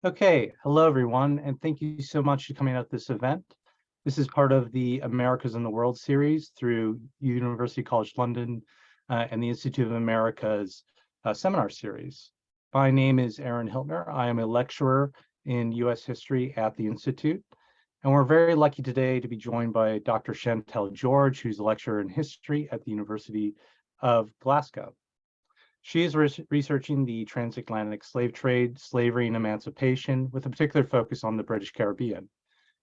Okay, hello everyone, and thank you so much for coming out to this event. This is part of the Americas in the World series through University College London and the Institute of America's seminar series. My name is Aaron Hiltner. I am a lecturer in US history at the Institute, and we're very lucky today to be joined by Dr. Shantel George, who's a lecturer in history at the University of Glasgow. She is researching the transatlantic slave trade, slavery, and emancipation, with a particular focus on the British Caribbean.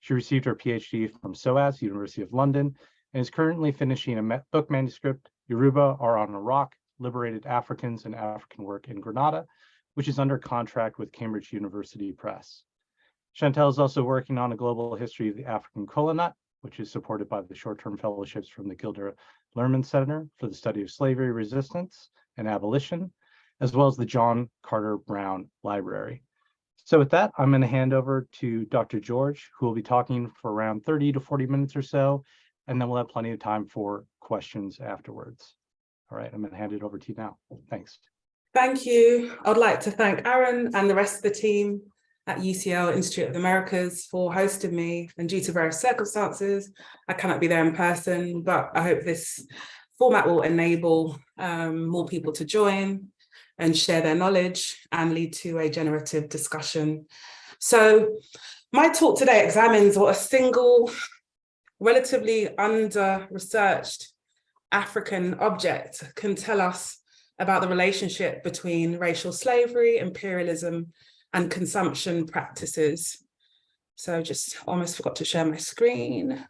She received her PhD from SOAS, University of London, and is currently finishing a book manuscript, Yoruba Are on a Rock, Liberated Africans and African Work in Grenada, which is under contract with Cambridge University Press. Shantel is also working on a global history of the African Kola nut, which is supported by the short-term fellowships from the Gilder Lehrman Center for the Study of Slavery Resistance and Abolition, as well as the John Carter Brown Library. So with that, I'm going to hand over to Dr. George, who will be talking for around 30 to 40 minutes or so, and then we'll have plenty of time for questions afterwards. All right, I'm going to hand it over to you now. Thanks. Thank you. I'd like to thank Aaron and the rest of the team at UCL Institute of the Americas for hosting me, and due to various circumstances, I cannot be there in person, but I hope this format will enable more people to join and share their knowledge and lead to a generative discussion. So my talk today examines what a single, relatively under-researched African object can tell us about the relationship between racial slavery, imperialism, and consumption practices. So just almost forgot to share my screen.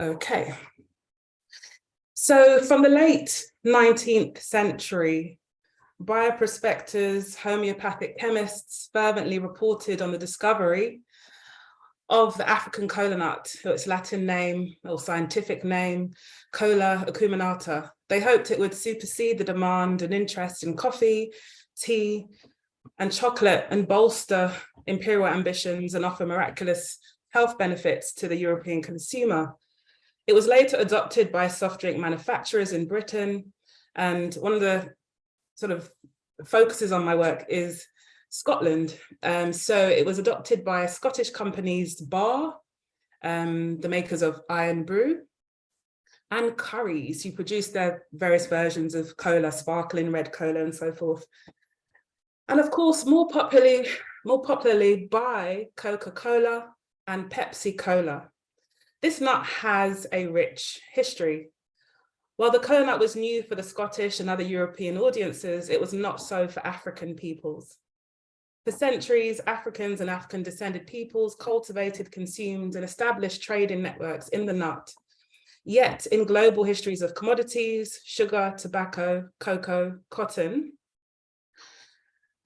Okay, so from the late 19th century, bioprospectors, homeopathic chemists fervently reported on the discovery of the African kola nut, or its Latin name or scientific name, Kola acuminata. They hoped it would supersede the demand and interest in coffee, tea, and chocolate, and bolster imperial ambitions and offer miraculous health benefits to the European consumer. It was later adopted by soft drink manufacturers in Britain, and one of the sort of focuses on my work is Scotland. So it was adopted by Scottish companies Bar, the makers of Iron Brew, and Currys, who produced their various versions of cola, sparkling red cola, and so forth. And of course, more popularly by Coca-Cola and Pepsi Cola. This nut has a rich history. While the kola nut was new for the Scottish and other European audiences, it was not so for African peoples. For centuries, Africans and African-descended peoples cultivated, consumed, and established trading networks in the nut. Yet, in global histories of commodities, sugar, tobacco, cocoa, cotton,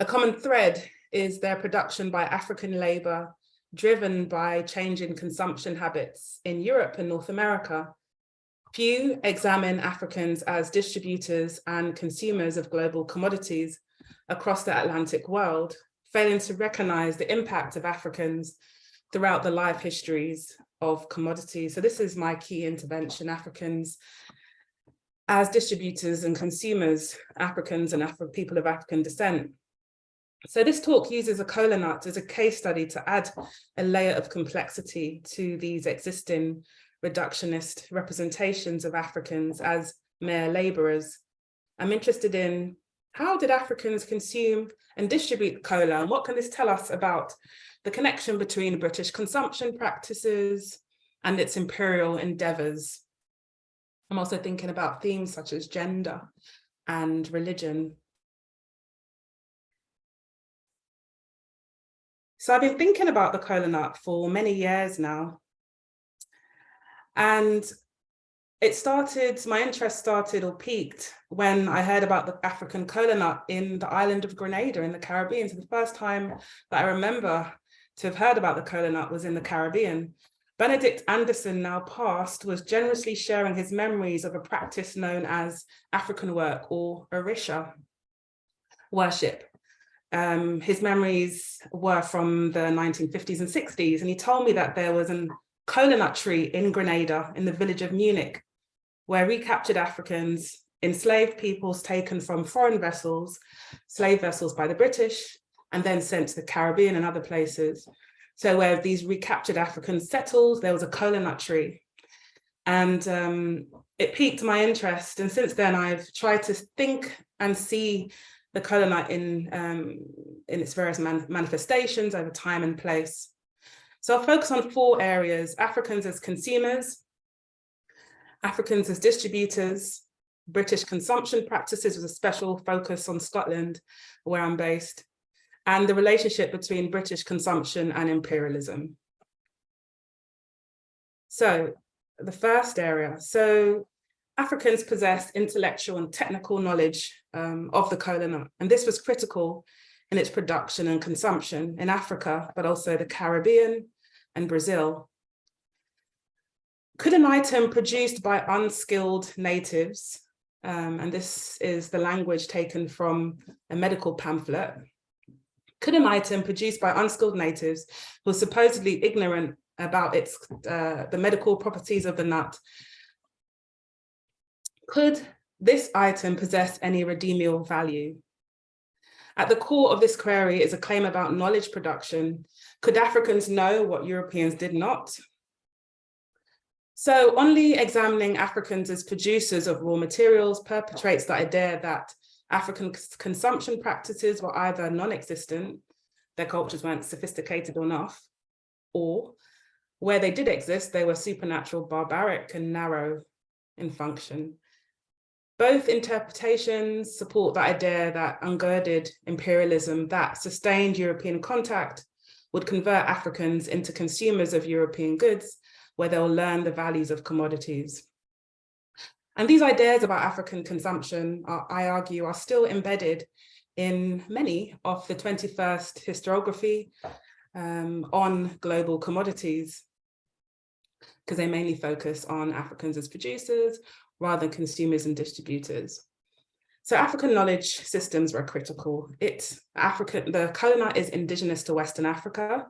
a common thread is their production by African labor, driven by changing consumption habits in Europe and North America. Few examine Africans as distributors and consumers of global commodities across the Atlantic world, failing to recognize the impact of Africans throughout the life histories of commodities. So this is my key intervention: Africans as distributors and consumers, Africans and people of African descent. So this talk uses a kola nut as a case study to add a layer of complexity to these existing reductionist representations of Africans as mere laborers. I'm interested in how did Africans consume and distribute cola, and what can this tell us about the connection between British consumption practices and its imperial endeavors? I'm also thinking about themes such as gender and religion. So I've been thinking about the kola nut for many years now. And my interest started or peaked when I heard about the African kola nut in the island of Grenada in the Caribbean. So the first time that I remember to have heard about the kola nut was in the Caribbean. Benedict Anderson, now passed, was generously sharing his memories of a practice known as African work, or Orisha worship. His memories were from the 1950s and 60s, and he told me that there was an kola nut tree in Grenada, in the village of Munich, where recaptured Africans, enslaved peoples taken from foreign vessels, slave vessels by the British, and then sent to the Caribbean and other places. So where these recaptured Africans settled, there was a cola nut tree. And it piqued my interest. And since then, I've tried to think and see the cola nut in its various manifestations over time and place. So I'll focus on 4 areas: Africans as consumers, Africans as distributors, British consumption practices with a special focus on Scotland, where I'm based, and the relationship between British consumption and imperialism. So the first area. So Africans possessed intellectual and technical knowledge of the cola nut, and this was critical in its production and consumption in Africa, but also the Caribbean and Brazil. Could an item produced by unskilled natives, and this is the language taken from a medical pamphlet, could an item produced by unskilled natives who are supposedly ignorant about the medical properties of the nut, could this item possess any redeemable value? At the core of this query is a claim about knowledge production. Could Africans know what Europeans did not? So only examining Africans as producers of raw materials perpetrates the idea that African consumption practices were either non-existent, their cultures weren't sophisticated enough, or where they did exist, they were supernatural, barbaric, and narrow in function. Both interpretations support the idea that ungirded imperialism that sustained European contact would convert Africans into consumers of European goods, where they'll learn the values of commodities. And these ideas about African consumption, I argue, are still embedded in many of the 21st historiography on global commodities, because they mainly focus on Africans as producers rather than consumers and distributors. So African knowledge systems were critical. The cola nut is indigenous to Western Africa.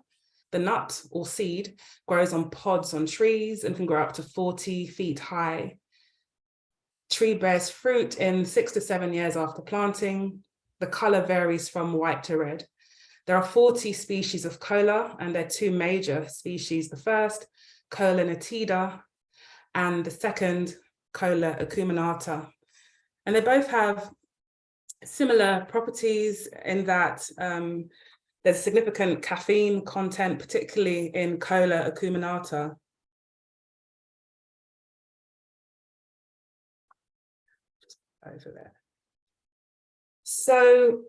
The nut or seed grows on pods on trees and can grow up to 40 feet high. Tree bears fruit in 6 to 7 years after planting. The color varies from white to red. There are 40 species of cola, and there are 2 major species. The first, Cola nitida, and the second, Cola acuminata. And they both have similar properties in that there's significant caffeine content, particularly in Cola acuminata. Just over there. So,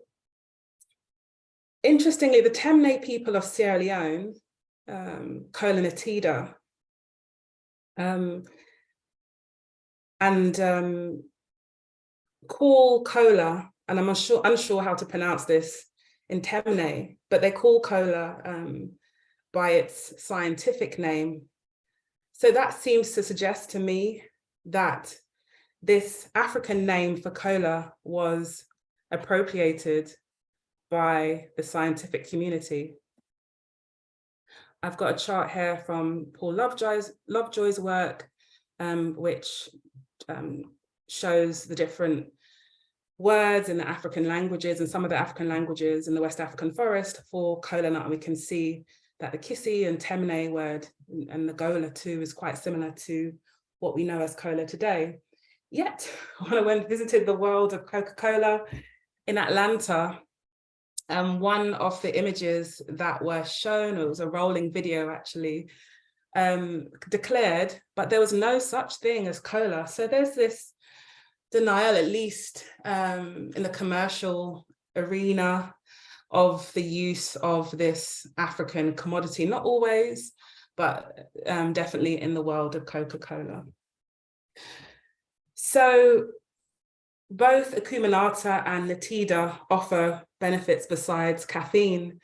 interestingly, the Temne people of Sierra Leone, Cola nitida, call cola, and I'm unsure how to pronounce this in Temne, but they call cola by its scientific name. So that seems to suggest to me that this African name for cola was appropriated by the scientific community. I've got a chart here from Paul Lovejoy's work, which shows the different words in the African languages and some of the African languages in the West African forest for cola nut. And we can see that the Kissi and Temne word and the Gola too is quite similar to what we know as cola today. Yet, when I went visited the world of Coca-Cola in Atlanta, one of the images that were shown, it was a rolling video actually, declared, but there was no such thing as cola. So there's this denial, at least in the commercial arena, of the use of this African commodity, not always, but definitely in the world of Coca-Cola. So both acuminata and nitida offer benefits besides caffeine.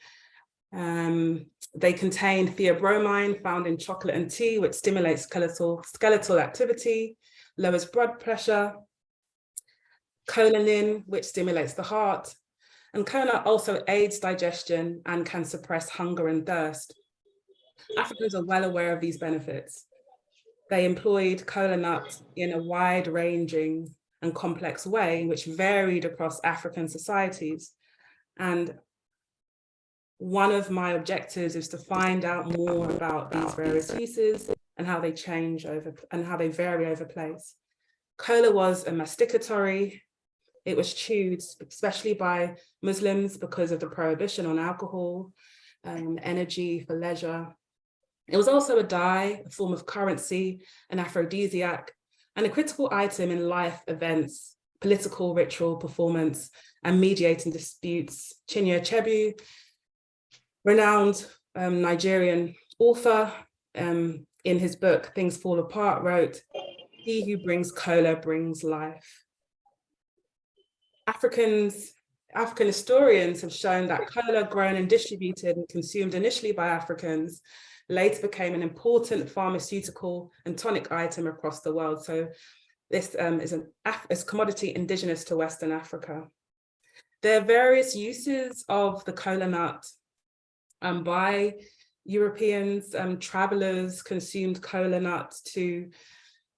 They contain theobromine found in chocolate and tea, which stimulates skeletal activity, lowers blood pressure, choline, which stimulates the heart, and cola also aids digestion and can suppress hunger and thirst. Africans are well aware of these benefits. They employed kola nut in a wide-ranging and complex way, which varied across African societies. And one of my objectives is to find out more about these various uses and how they change over and how they vary over place. Kola was a masticatory. It was chewed, especially by Muslims, because of the prohibition on alcohol, energy for leisure. It was also a dye, a form of currency, an aphrodisiac, and a critical item in life events, political, ritual, performance, and mediating disputes. Chinua Achebe, renowned Nigerian author, in his book, Things Fall Apart, wrote, "He who brings kola brings life." African historians have shown that kola, grown and distributed and consumed initially by Africans, later became an important pharmaceutical and tonic item across the world. So this is a commodity indigenous to Western Africa. There are various uses of the kola nut by Europeans. Travelers consumed kola nut to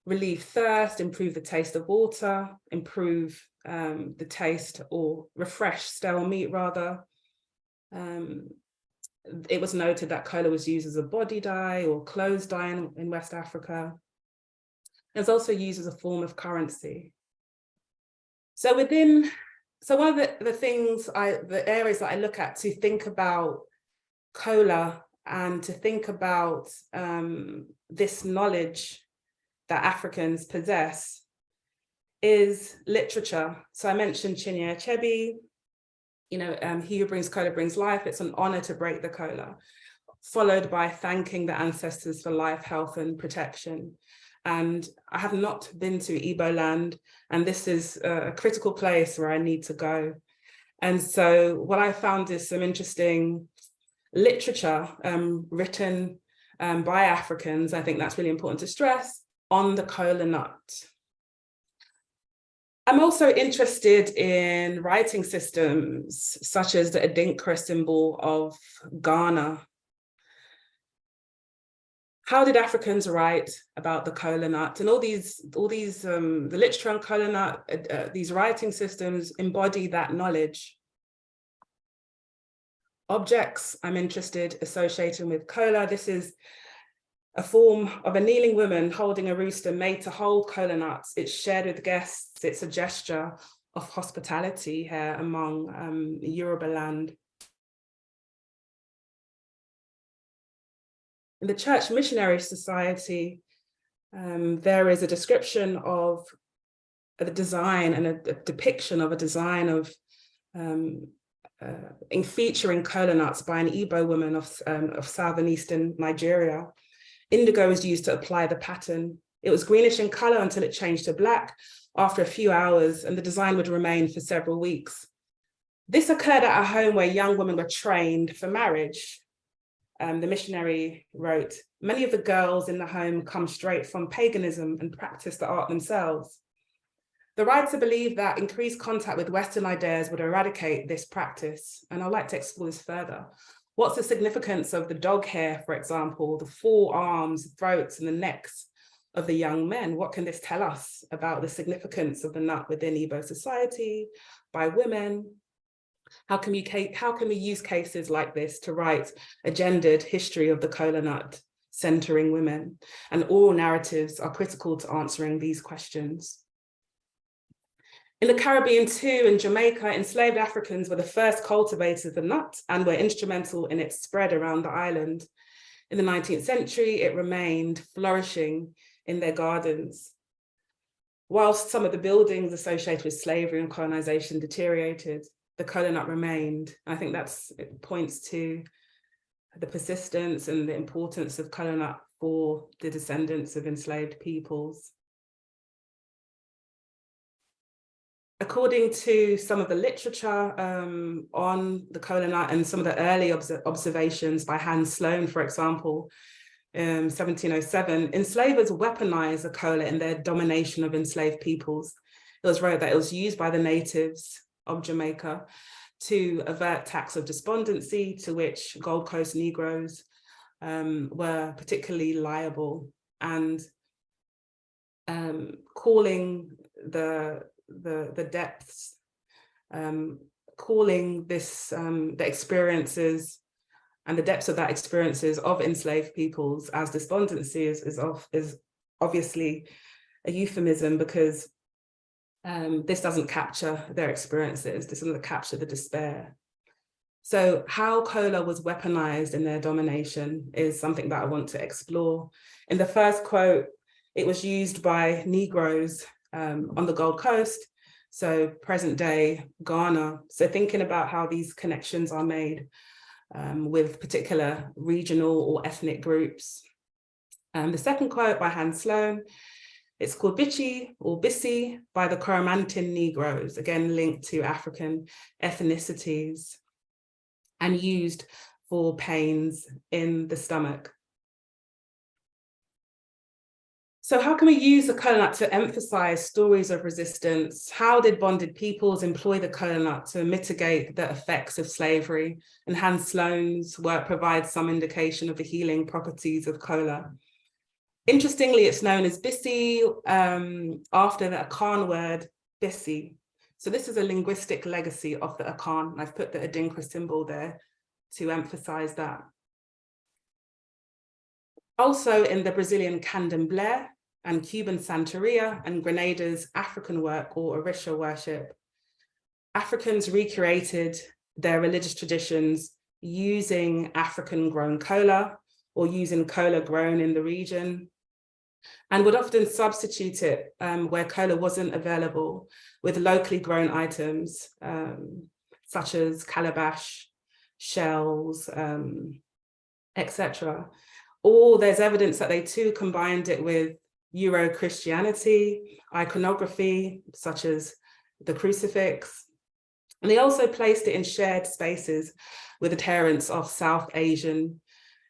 relieve thirst, improve the taste of water, improve the taste, or refresh stale meat rather. It was noted that kola was used as a body dye or clothes dye in West Africa. It's also used as a form of currency. So one of the areas that I look at to think about kola and to think about this knowledge that Africans possess is literature. So I mentioned Chinua Achebe, he who brings kola brings life. It's an honor to break the kola, followed by thanking the ancestors for life, health, and protection. And I have not been to Igbo land, and this is a critical place where I need to go. And so what I found is some interesting literature written by Africans. I think that's really important to stress, on the kola nut. I'm also interested in writing systems such as the Adinkra symbol of Ghana. How did Africans write about the kola nut? And the literature on kola nut, these writing systems embody that knowledge. Objects I'm interested associating with kola. This is a form of a kneeling woman holding a rooster made to hold kola nuts. It's shared with guests. It's a gesture of hospitality here among Yoruba land. In the Church Missionary Society, there is a description of the design and a depiction of a design of featuring kola nuts by an Igbo woman of southern eastern Nigeria. Indigo was used to apply the pattern. It was greenish in color until it changed to black after a few hours, and the design would remain for several weeks. This occurred at a home where young women were trained for marriage. The missionary wrote, "Many of the girls in the home come straight from paganism and practice the art themselves." The writer believed that increased contact with Western ideas would eradicate this practice, and I'd like to explore this further. What's the significance of the dog hair, for example, the forearms, throats, and the necks of the young men? What can this tell us about the significance of the nut within Igbo society, by women? How can we use cases like this to write a gendered history of the kola nut, centering women? And oral narratives are critical to answering these questions. In the Caribbean too, in Jamaica, enslaved Africans were the first cultivators of the nut and were instrumental in its spread around the island. In the 19th century, it remained flourishing in their gardens. Whilst some of the buildings associated with slavery and colonization deteriorated, the kola nut remained. I think it points to the persistence and the importance of kola nut for the descendants of enslaved peoples. According to some of the literature on the kola nut and some of the early observations by Hans Sloane, for example, 1707, enslavers weaponized the kola in their domination of enslaved peoples. It was wrote that it was used by the natives of Jamaica to avert tax of despondency, to which Gold Coast Negroes were particularly liable. And calling the depths, calling this the experiences and the depths of that experiences of enslaved peoples as despondency is obviously a euphemism, because this doesn't capture their experiences, this doesn't capture the despair. So how Kola was weaponized in their domination is something that I want to explore. In the first quote, it was used by Negroes on the Gold Coast, so present day Ghana. So thinking about how these connections are made with particular regional or ethnic groups. The second quote by Hans Sloane, it's called Bichi or Bissi by the Coromantine Negroes, again linked to African ethnicities and used for pains in the stomach. So how can we use the kola nut to emphasize stories of resistance? How did bonded peoples employ the kola nut to mitigate the effects of slavery? And Hans Sloane's work provides some indication of the healing properties of kola. Interestingly, it's known as Bissi after the Akan word Bissi. So this is a linguistic legacy of the Akan. And I've put the Adinkra symbol there to emphasize that. Also in the Brazilian Candomblé and Cuban Santeria and Grenada's African work or Orisha worship, Africans recreated their religious traditions using African grown kola or using kola grown in the region, and would often substitute it where kola wasn't available with locally grown items such as calabash, shells, etc. Or there's evidence that they too combined it with Euro-Christianity, iconography, such as the crucifix. And they also placed it in shared spaces with adherents of South Asian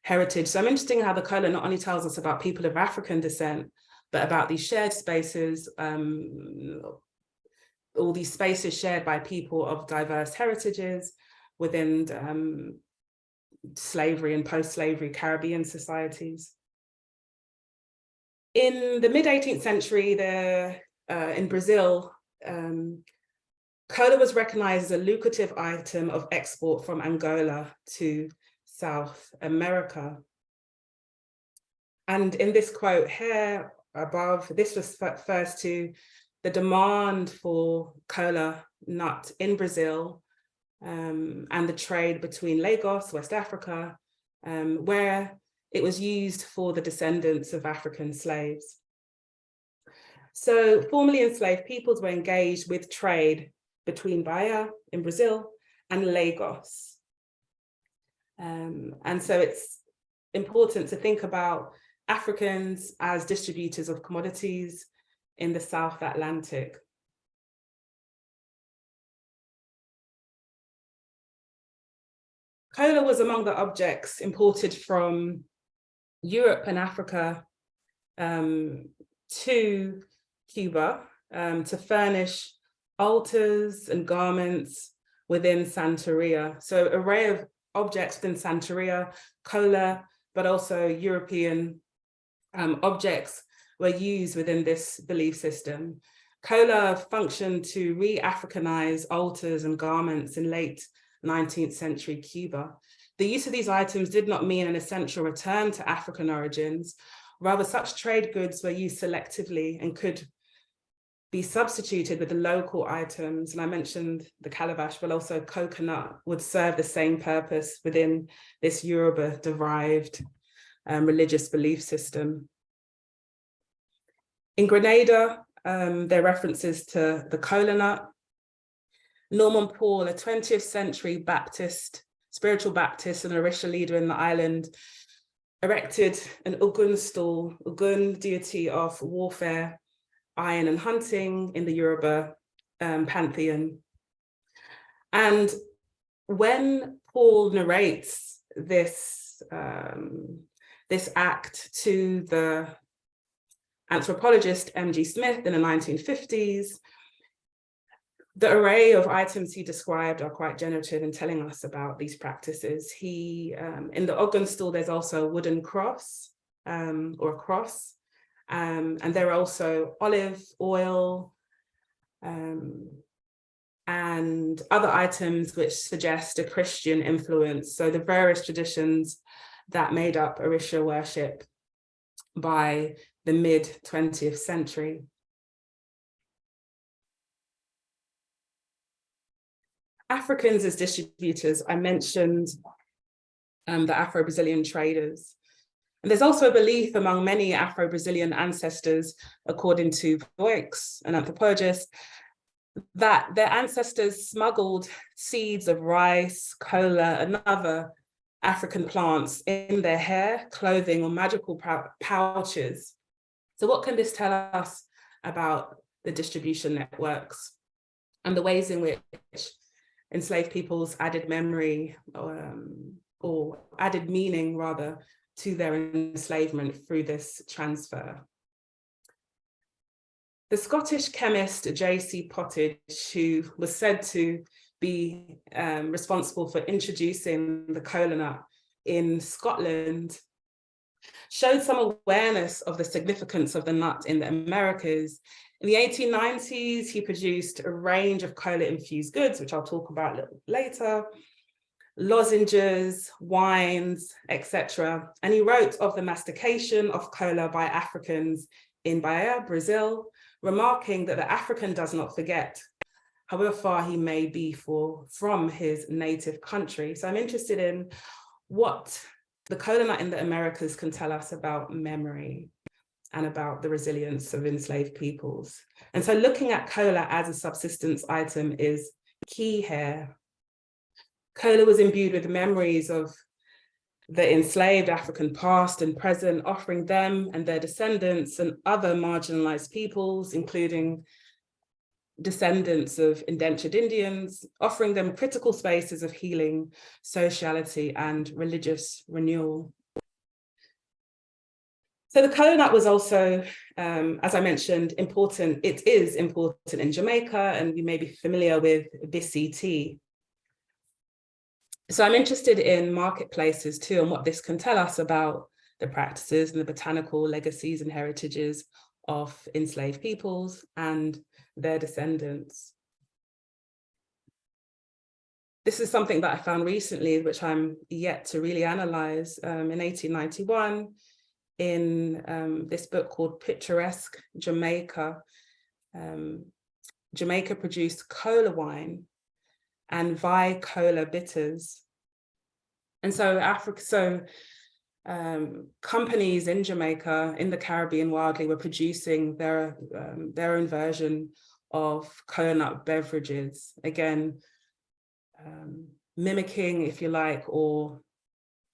heritage. So I'm interested in how the kola not only tells us about people of African descent, but about these shared spaces, all these spaces shared by people of diverse heritages within slavery and post-slavery Caribbean societies. In the mid-18th century, in Brazil, kola was recognized as a lucrative item of export from Angola to South America. And in this quote here above, this refers to the demand for kola nut in Brazil and the trade between Lagos, West Africa, where it was used for the descendants of African slaves. So formerly enslaved peoples were engaged with trade between Bahia in Brazil and Lagos. And so it's important to think about Africans as distributors of commodities in the South Atlantic. Kola was among the objects imported from Europe and Africa to Cuba to furnish altars and garments within Santeria. So an array of objects within Santeria, kola, but also European objects were used within this belief system. Kola functioned to re-Africanize altars and garments in late 19th century Cuba. The use of these items did not mean an essential return to African origins. Rather, such trade goods were used selectively and could be substituted with the local items. And I mentioned the calabash, but also coconut would serve the same purpose within this Yoruba-derived religious belief system. In Grenada, there are references to the kola nut. Norman Paul, a 20th century spiritual Baptist and Orisha leader in the island, erected an Ogun stool, Ogun, deity of warfare, iron and hunting in the Yoruba pantheon. And when Paul narrates this act to the anthropologist M.G. Smith in the 1950s, the array of items he described are quite generative in telling us about these practices. In the Ogun stool, there's also a wooden cross or a cross, And there are also olive oil and other items which suggest a Christian influence. So the various traditions that made up Orisha worship by the mid-20th century. Africans as distributors, I mentioned the Afro-Brazilian traders. And there's also a belief among many Afro-Brazilian ancestors, according to Voix, an anthropologist, that their ancestors smuggled seeds of rice, cola, and other African plants in their hair, clothing, or magical pouches. So what can this tell us about the distribution networks and the ways in which enslaved peoples added memory or added meaning, rather, to their enslavement through this transfer? The Scottish chemist J.C. Pottage, who was said to be responsible for introducing the cola nut in Scotland, showed some awareness of the significance of the nut in the Americas. In the 1890s, he produced a range of cola-infused goods, which I'll talk about a little later, lozenges, wines, etc. And he wrote of the mastication of cola by Africans in Bahia, Brazil, remarking that the African does not forget, however far he may be from his native country. So I'm interested in what the cola nut in the Americas can tell us about memory and about the resilience of enslaved peoples. And so looking at cola as a subsistence item is key here. Cola was imbued with memories of the enslaved African past and present, offering them and their descendants and other marginalized peoples, including descendants of indentured Indians, offering them critical spaces of healing, sociality, and religious renewal. So the cola nut was also, as I mentioned, important. It is important in Jamaica, and you may be familiar with Bissy tea. So I'm interested in marketplaces too, and what this can tell us about the practices and the botanical legacies and heritages of enslaved peoples and their descendants. This is something that I found recently, which I'm yet to really analyze. In 1891, in this book called Picturesque Jamaica, Jamaica produced cola wine and cola bitters. And so companies in Jamaica, in the Caribbean widely, were producing their own version of cola nut beverages, again, mimicking, if you like, or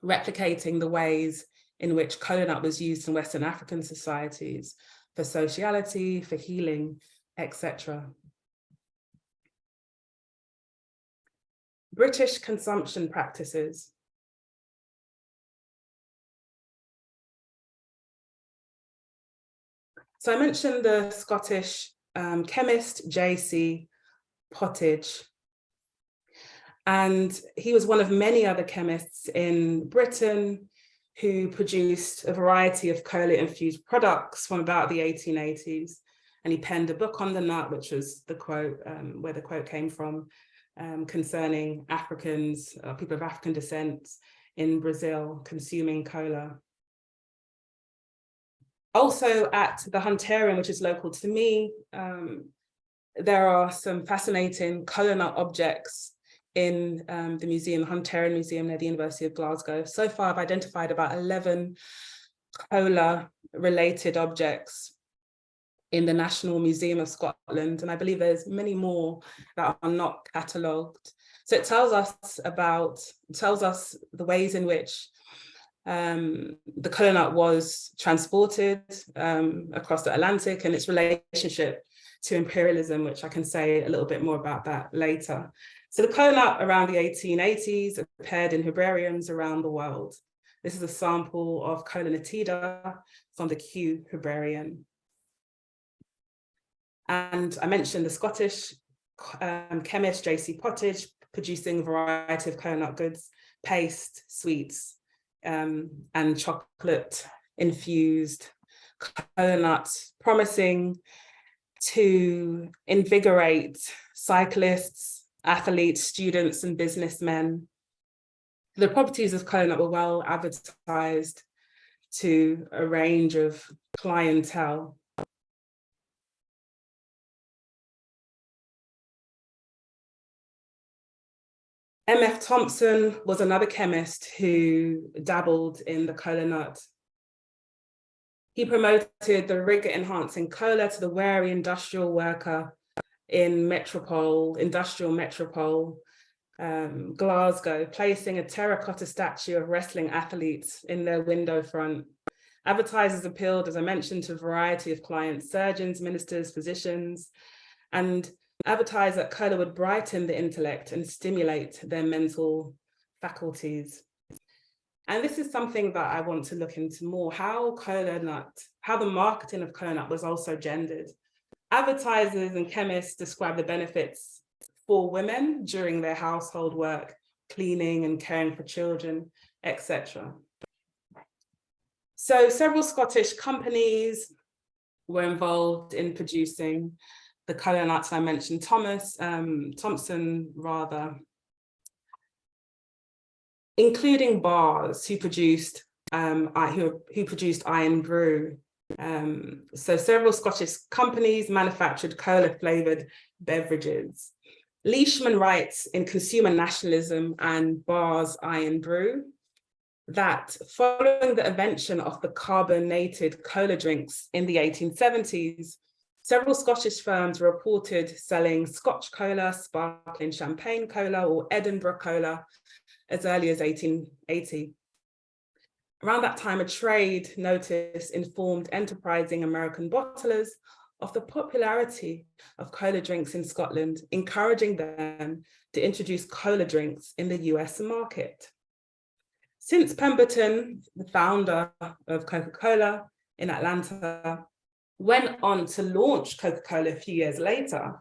replicating the ways in which cola nut was used in Western African societies for sociality, for healing, etc. British consumption practices. So I mentioned the Scottish chemist J.C. Pottage, and he was one of many other chemists in Britain who produced a variety of cola-infused products from about the 1880s. And he penned a book on the nut, which was the quote, where the quote came from, concerning Africans, people of African descent in Brazil consuming cola. Also at the Hunterian, which is local to me, there are some fascinating cola nut objects in the museum, the Hunterian Museum near the University of Glasgow. So far, I've identified about 11 cola-related objects in the National Museum of Scotland, and I believe there's many more that are not catalogued. So it tells us the ways in which the cola nut was transported across the Atlantic and its relationship to imperialism, which I can say a little bit more about that later. So the cola nut around the 1880s appeared in herbariums around the world. This is a sample of Cola nitida from the Kew Herbarium. And I mentioned the Scottish chemist J.C. Pottage producing a variety of cola nut goods, paste, sweets, and chocolate infused cola nut, promising to invigorate cyclists, athletes, students, and businessmen. The properties of cola nut were well advertised to a range of clientele. M.F. Thompson was another chemist who dabbled in the cola nut. He promoted the rigor-enhancing cola to the wary industrial worker in industrial metropole, Glasgow, placing a terracotta statue of wrestling athletes in their window front. Advertisers appealed, as I mentioned, to a variety of clients, surgeons, ministers, physicians, and advertised that cola would brighten the intellect and stimulate their mental faculties. And this is something that I want to look into more, how the marketing of cola nut was also gendered. Advertisers and chemists describe the benefits for women during their household work, cleaning and caring for children, etc. So several Scottish companies were involved in producing the cola nuts I mentioned, Thompson, including bars who produced iron brew. So several Scottish companies manufactured cola-flavoured beverages. Leishman writes in Consumer Nationalism and Bar's Iron Brew that following the invention of the carbonated cola drinks in the 1870s, several Scottish firms were reported selling Scotch cola, sparkling champagne cola, or Edinburgh cola as early as 1880. Around that time, a trade notice informed enterprising American bottlers of the popularity of cola drinks in Scotland, encouraging them to introduce cola drinks in the US market. Since Pemberton, the founder of Coca-Cola in Atlanta, went on to launch Coca-Cola a few years later,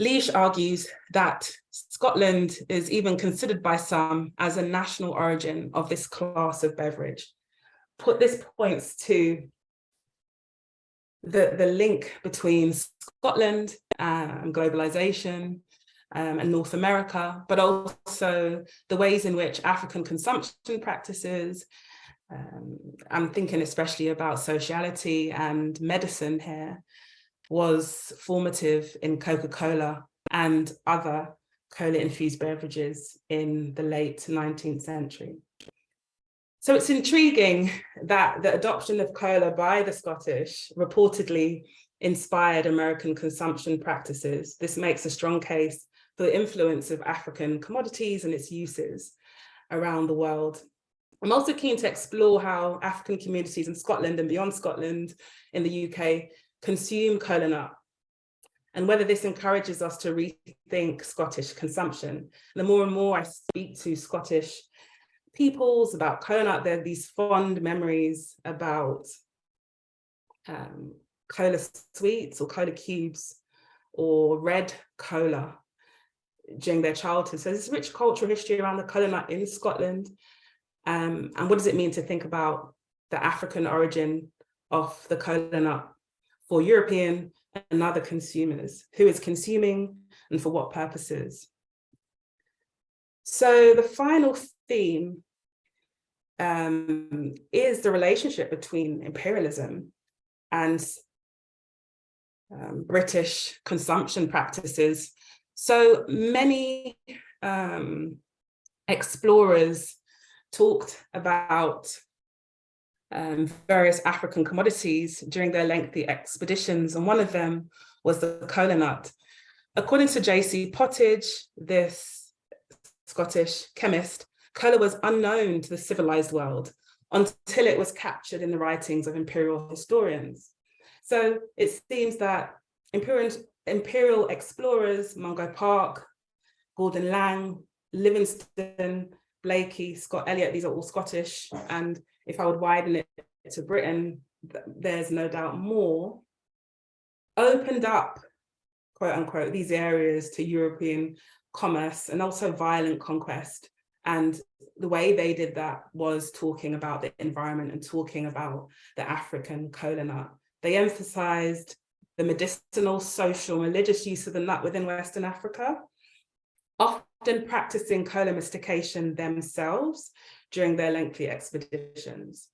Leach argues that Scotland is even considered by some as a national origin of this class of beverage. This points to the link between Scotland and globalization and North America, but also the ways in which African consumption practices, I'm thinking especially about sociality and medicine here, was formative in Coca-Cola and other cola-infused beverages in the late 19th century. So it's intriguing that the adoption of cola by the Scottish reportedly inspired American consumption practices. This makes a strong case for the influence of African commodities and its uses around the world. I'm also keen to explore how African communities in Scotland and beyond Scotland in the UK consume cola nut, and whether this encourages us to rethink Scottish consumption. And the more and more I speak to Scottish peoples about cola nut, there are these fond memories about cola sweets or cola cubes or red cola during their childhood. So there's rich cultural history around the cola nut in Scotland. And what does it mean to think about the African origin of the cola nut for European and other consumers? Who is consuming and for what purposes? So the final theme is the relationship between imperialism and British consumption practices. So many explorers talked about various African commodities during their lengthy expeditions, and one of them was the cola nut. According to J.C. Pottage, this Scottish chemist, cola was unknown to the civilized world until it was captured in the writings of imperial historians. So it seems that imperial explorers, Mungo Park, Gordon Lang, Livingstone, Blakey, Scott Elliot, these are all Scottish, and if I would widen it to Britain, there's no doubt more, opened up, quote unquote, these areas to European commerce and also violent conquest And the way they did that was talking about the environment and talking about the African cola nut. They emphasized the medicinal, social, religious use of the nut within Western Africa, often practicing cola mastication themselves during their lengthy expeditions.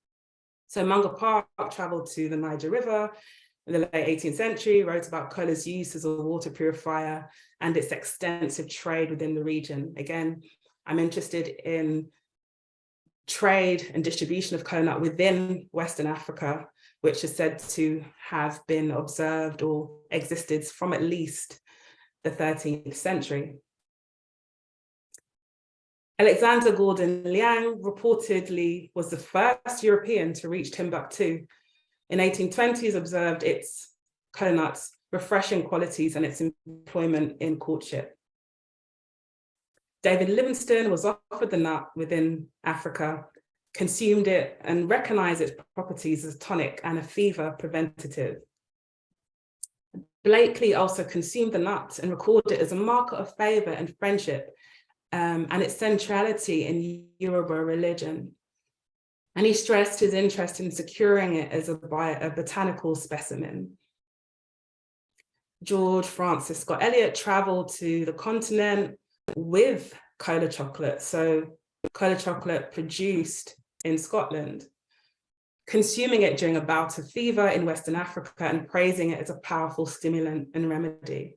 So Mungo Park traveled to the Niger River in the late 18th century, wrote about cola's use as a water purifier and its extensive trade within the region. Again, I'm interested in trade and distribution of cola nut within Western Africa, which is said to have been observed or existed from at least the 13th century. Alexander Gordon Liang reportedly was the first European to reach Timbuktu. In 1820s, observed its cola nut's refreshing qualities and its employment in courtship. David Livingstone was offered the nut within Africa, consumed it, and recognized its properties as tonic and a fever preventative. Blakely also consumed the nut and recorded it as a marker of favor and friendship, and its centrality in Yoruba religion. And he stressed his interest in securing it as a botanical specimen. George Francis Scott Elliot traveled to the continent with cola chocolate, so cola chocolate produced in Scotland, consuming it during a bout of fever in Western Africa and praising it as a powerful stimulant and remedy.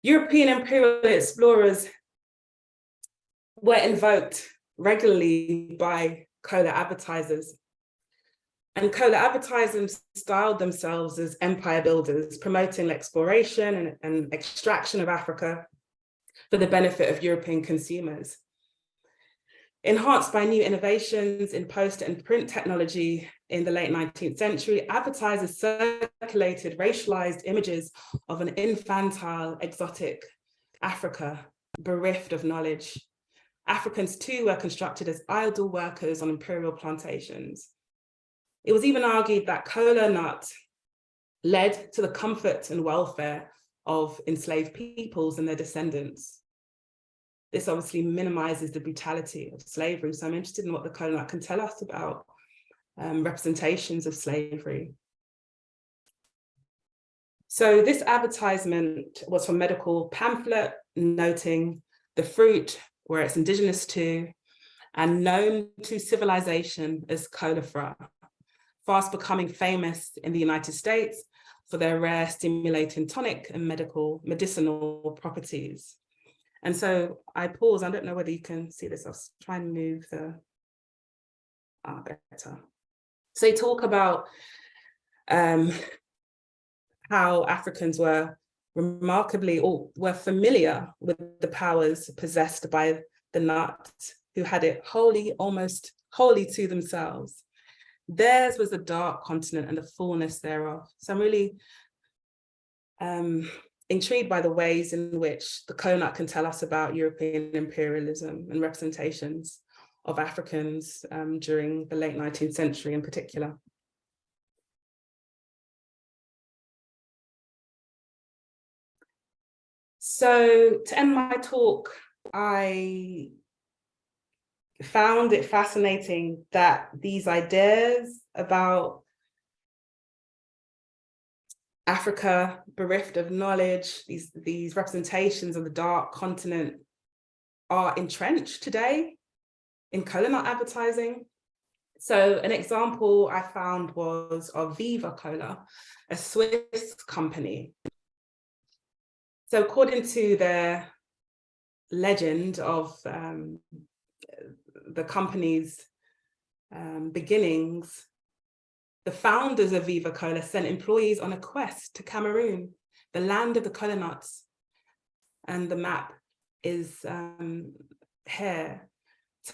European imperial explorers were invoked regularly by cola advertisers. And cola advertisers styled themselves as empire builders, promoting exploration and extraction of Africa for the benefit of European consumers. Enhanced by new innovations in poster and print technology in the late 19th century, advertisers circulated racialized images of an infantile, exotic Africa, bereft of knowledge. Africans too were constructed as idle workers on imperial plantations. It was even argued that cola nut led to the comfort and welfare of enslaved peoples and their descendants. This obviously minimizes the brutality of slavery. So I'm interested in what the cola nut can tell us about representations of slavery. So this advertisement was from a medical pamphlet noting the fruit, where it's indigenous to and known to civilization as cola, fast becoming famous in the United States for their rare stimulating tonic and medicinal properties. And so I pause, I don't know whether you can see this, I'll try and move the, better. So they talk about how Africans were remarkably, or were familiar with the powers possessed by the nut, who had it almost wholly to themselves. Theirs was the dark continent and the fullness thereof. So I'm really intrigued by the ways in which the cola nut can tell us about European imperialism and representations of Africans during the late 19th century in particular. So to end my talk, I found it fascinating that these ideas about Africa bereft of knowledge, these representations of the dark continent are entrenched today in cola nut advertising. So an example I found was of Viva Cola, a Swiss company. So according to their legend of the company's beginnings, the founders of Viva Cola sent employees on a quest to Cameroon, the land of the cola nuts. And the map is here,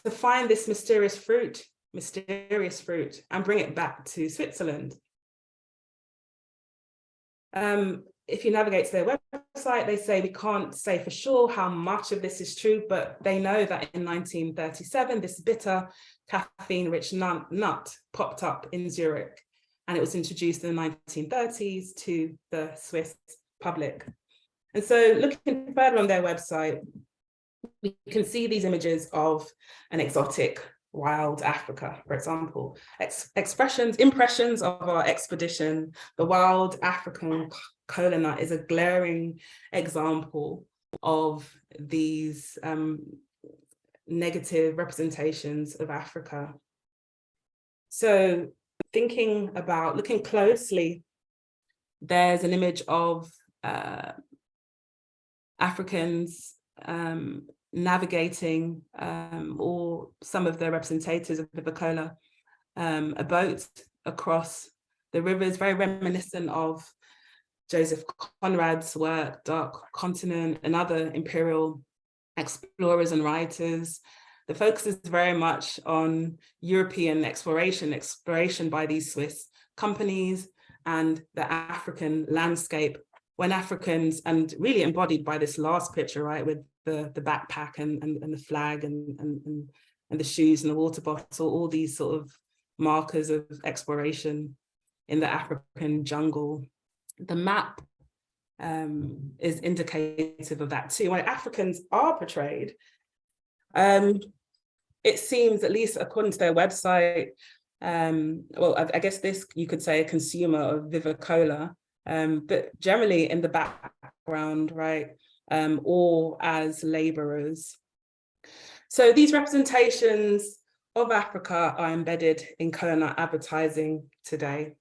to find this mysterious fruit, and bring it back to Switzerland. If you navigate to their website, they say we can't say for sure how much of this is true, but they know that in 1937, this bitter caffeine-rich nut popped up in Zurich, and it was introduced in the 1930s to the Swiss public. And so looking further on their website, we can see these images of an exotic wild Africa, for example, impressions of our expedition. The wild African kola nut is a glaring example of these negative representations of Africa. So looking closely, there's an image of Africans navigating, or some of the representatives of River Kola, a boat across the rivers, very reminiscent of Joseph Conrad's work, Dark Continent, and other imperial explorers and writers. The focus is very much on European exploration by these Swiss companies and the African landscape, when Africans, and really embodied by this last picture, right, with the backpack and the flag and the shoes and the water bottle, all these sort of markers of exploration in the African jungle. The map is indicative of that too. When Africans are portrayed, it seems, at least according to their website, well, I guess this, you could say, a consumer of Viva Cola, but generally in the background, right, or as laborers. So these representations of Africa are embedded in kola nut advertising today.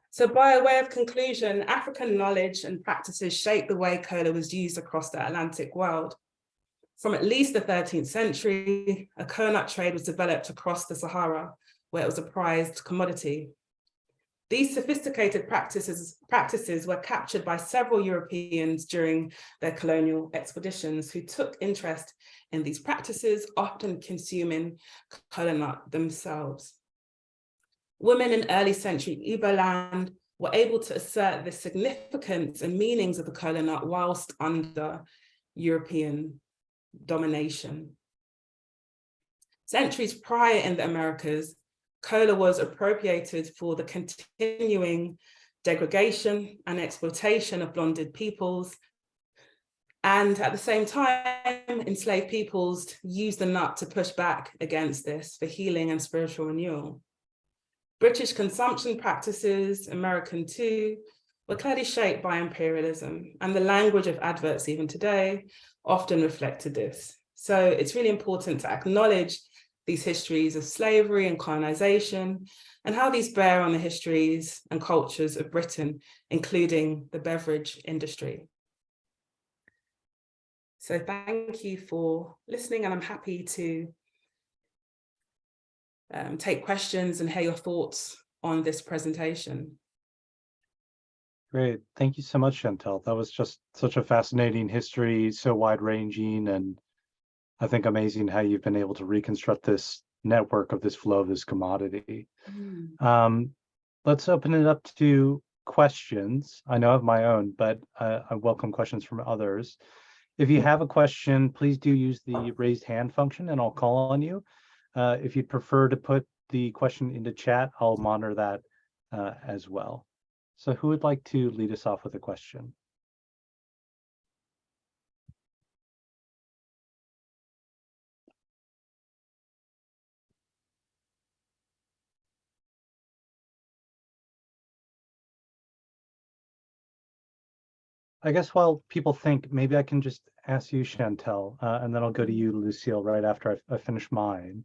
So by way of conclusion, African knowledge and practices shaped the way kola was used across the Atlantic world. From at least the 13th century, a kola nut trade was developed across the Sahara, where it was a prized commodity. These sophisticated practices were captured by several Europeans during their colonial expeditions, who took interest in these practices, often consuming kola nut themselves. Women in early century Igbo land were able to assert the significance and meanings of the kola nut whilst under European domination. Centuries prior in the Americas, kola was appropriated for the continuing degradation and exploitation of blonded peoples. And at the same time, enslaved peoples used the nut to push back against this for healing and spiritual renewal. British consumption practices, American too, were clearly shaped by imperialism, and the language of adverts even today often reflected this. So it's really important to acknowledge these histories of slavery and colonization, and how these bear on the histories and cultures of Britain, including the beverage industry. So thank you for listening, and I'm happy to take questions and hear your thoughts on this presentation. Great. Thank you so much, Shantel. That was just such a fascinating history, so wide-ranging, and I think amazing how you've been able to reconstruct this network of this flow of this commodity. Let's open it up to questions. I know I have my own, but I welcome questions from others. If you have a question, please do use the raised hand function and I'll call on you. If you'd prefer to put the question into chat, I'll monitor that as well. So who would like to lead us off with a question? I guess while people think, maybe I can just ask you, Shantel, and then I'll go to you, Lucille, right after I finish mine.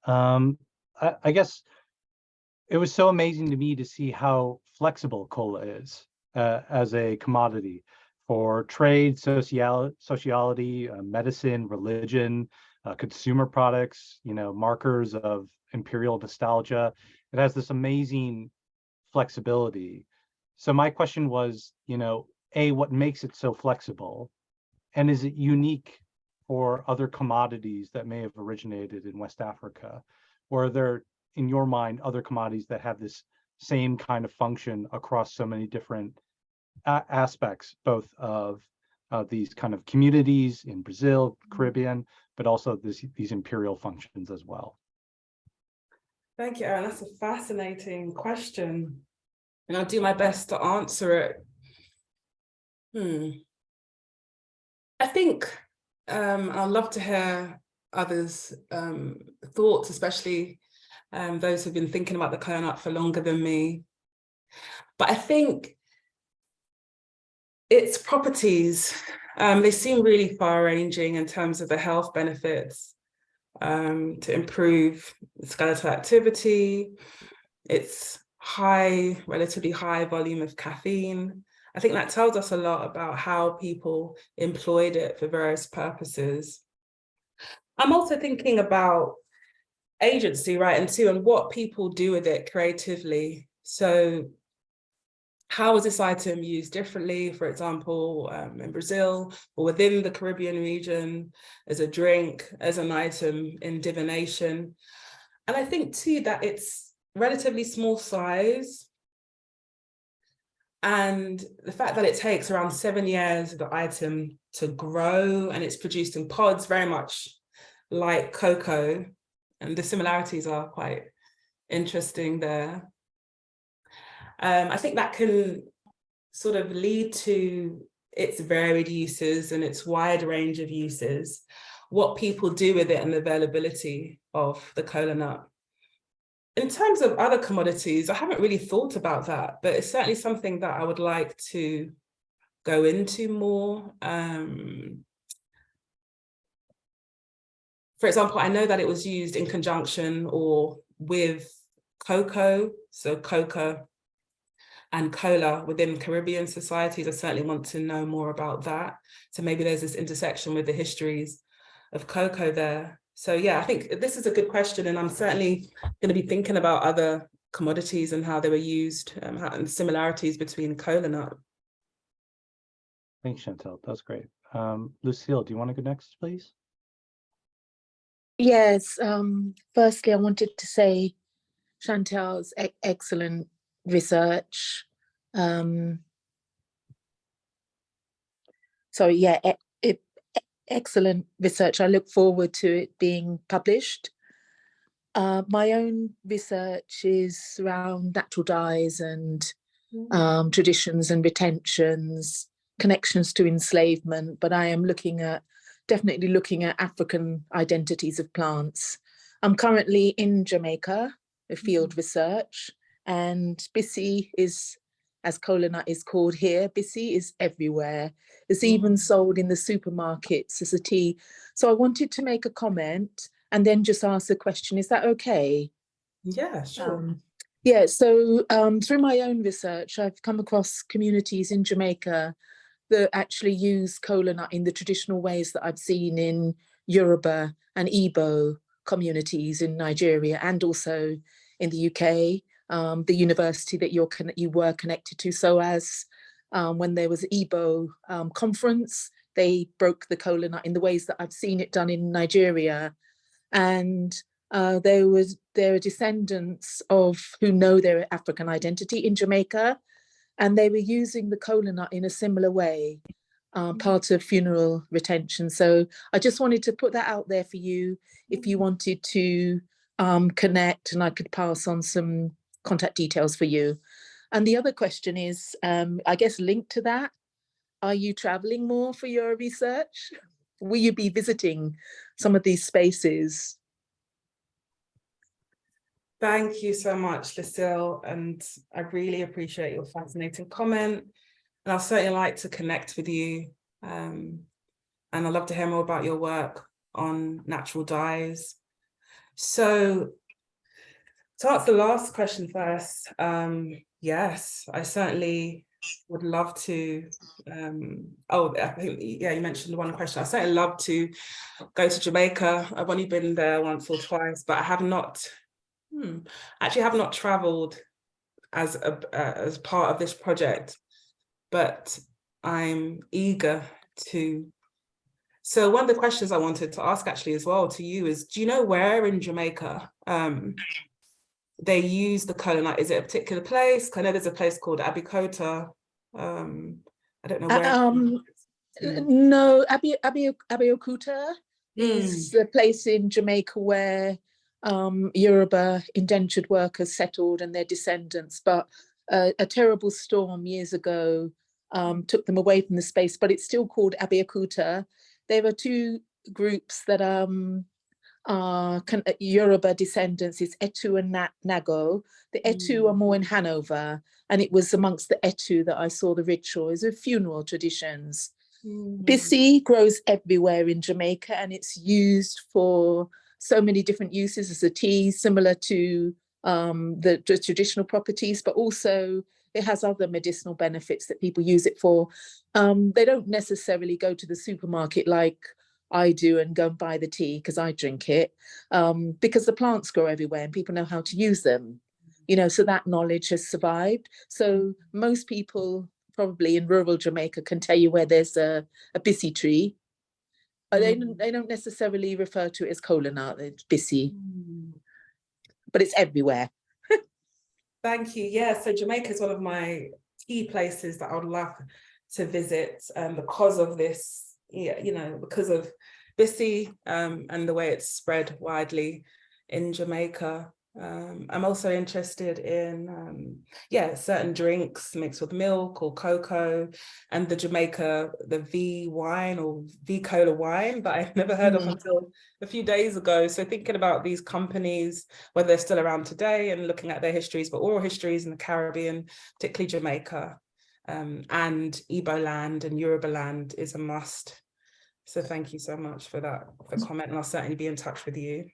I guess it was so amazing to me to see how flexible cola is as a commodity for trade, sociology, medicine, religion, consumer products, markers of imperial nostalgia. It has this amazing flexibility. So my question was, what makes it so flexible? And is it unique for other commodities that may have originated in West Africa? Or are there, in your mind, other commodities that have this same kind of function across so many different aspects, both of these kind of communities in Brazil, Caribbean, but also these imperial functions as well? Thank you, Aaron. That's a fascinating question, and I'll do my best to answer it. I think I'd love to hear others' thoughts, especially those who've been thinking about the coconut for longer than me. But I think its properties, they seem really far-ranging in terms of the health benefits, to improve skeletal activity, its relatively high volume of caffeine. I think that tells us a lot about how people employed it for various purposes. I'm also thinking about agency, right, and what people do with it creatively. So how was this item used differently, for example, in Brazil or within the Caribbean region, as a drink, as an item in divination? And I think too that it's relatively small size, and the fact that it takes around 7 years for the item to grow, and it's produced in pods very much like cocoa, and the similarities are quite interesting there. I think that can sort of lead to its varied uses and its wide range of uses, what people do with it and the availability of the cola nut. In terms of other commodities, I haven't really thought about that, but it's certainly something that I would like to go into more. For example, I know that it was used in conjunction or with cocoa, so coca and cola within Caribbean societies. I certainly want to know more about that. So maybe there's this intersection with the histories of cocoa there. So yeah, I think this is a good question, and I'm certainly going to be thinking about other commodities and how they were used, and similarities between cola nut. Thanks, Chantel. That's great. Lucille, do you want to go next, please? Yes. Firstly, I wanted to say Chantel's excellent research. Excellent research. I look forward to it being published. My own research is around natural dyes and traditions and retentions, connections to enslavement, but I am definitely looking at African identities of plants. I'm currently in Jamaica, a field research, and Bissy is, as cola nut is called here, Bissy is everywhere. It's even sold in the supermarkets as a tea. So I wanted to make a comment and then just ask a question. Is that okay? Yeah, sure. Yeah, so through my own research, I've come across communities in Jamaica that actually use cola nut in the traditional ways that I've seen in Yoruba and Igbo communities in Nigeria and also in the UK, the university that you were connected to. So as when there was Igbo conference, they broke the cola nut in the ways that I've seen it done in Nigeria. And there are descendants of who know their African identity in Jamaica, and they were using the cola nut in a similar way, part of funeral retention. So I just wanted to put that out there for you if you wanted to connect, and I could pass on some contact details for you. And the other question is, I guess linked to that, are you traveling more for your research? Will you be visiting some of these spaces? Thank you so much, Lucille, and I really appreciate your fascinating comment. And I'd certainly like to connect with you. And I'd love to hear more about your work on natural dyes. So to answer the last question first, yes, I certainly would love to. I think, yeah, you mentioned one question. I certainly love to go to Jamaica. I've only been there once or twice, but I have not. Actually, have not traveled as part of this project, but I'm eager to. So one of the questions I wanted to ask actually as well to you is, do you know where in Jamaica they use the cola nut? Is it a particular place? I know there's a place called Abikota. I don't know where. No, Abeokuta is a place in Jamaica where Yoruba indentured workers settled and their descendants, but a terrible storm years ago took them away from the space, but it's still called Abeokuta. there are two groups that are Yoruba descendants. It's Etu and Nago. The Etu are more in Hanover, and it was amongst the Etu that I saw the rituals of funeral traditions. Bissy grows everywhere in Jamaica, and it's used for so many different uses as a tea, similar to the traditional properties, but also it has other medicinal benefits that people use it for. They don't necessarily go to the supermarket like I do and go and buy the tea because I drink it, because the plants grow everywhere and people know how to use them, you know, so that knowledge has survived. So most people probably in rural Jamaica can tell you where there's a Bissy tree. They don't necessarily refer to it as Kola nut, it's Bissy, but it's everywhere. Thank you. Yeah, so Jamaica is one of my key places that I would love to visit because of this, you know, because of Bissy and the way it's spread widely in Jamaica. I'm also interested in, certain drinks mixed with milk or cocoa, and the Jamaica, the V wine or V Cola wine that I've never heard of until a few days ago. So thinking about these companies, whether they're still around today and looking at their histories, but oral histories in the Caribbean, particularly Jamaica, and Igbo land and Yoruba land is a must. So thank you so much for that, for comment, and I'll certainly be in touch with you.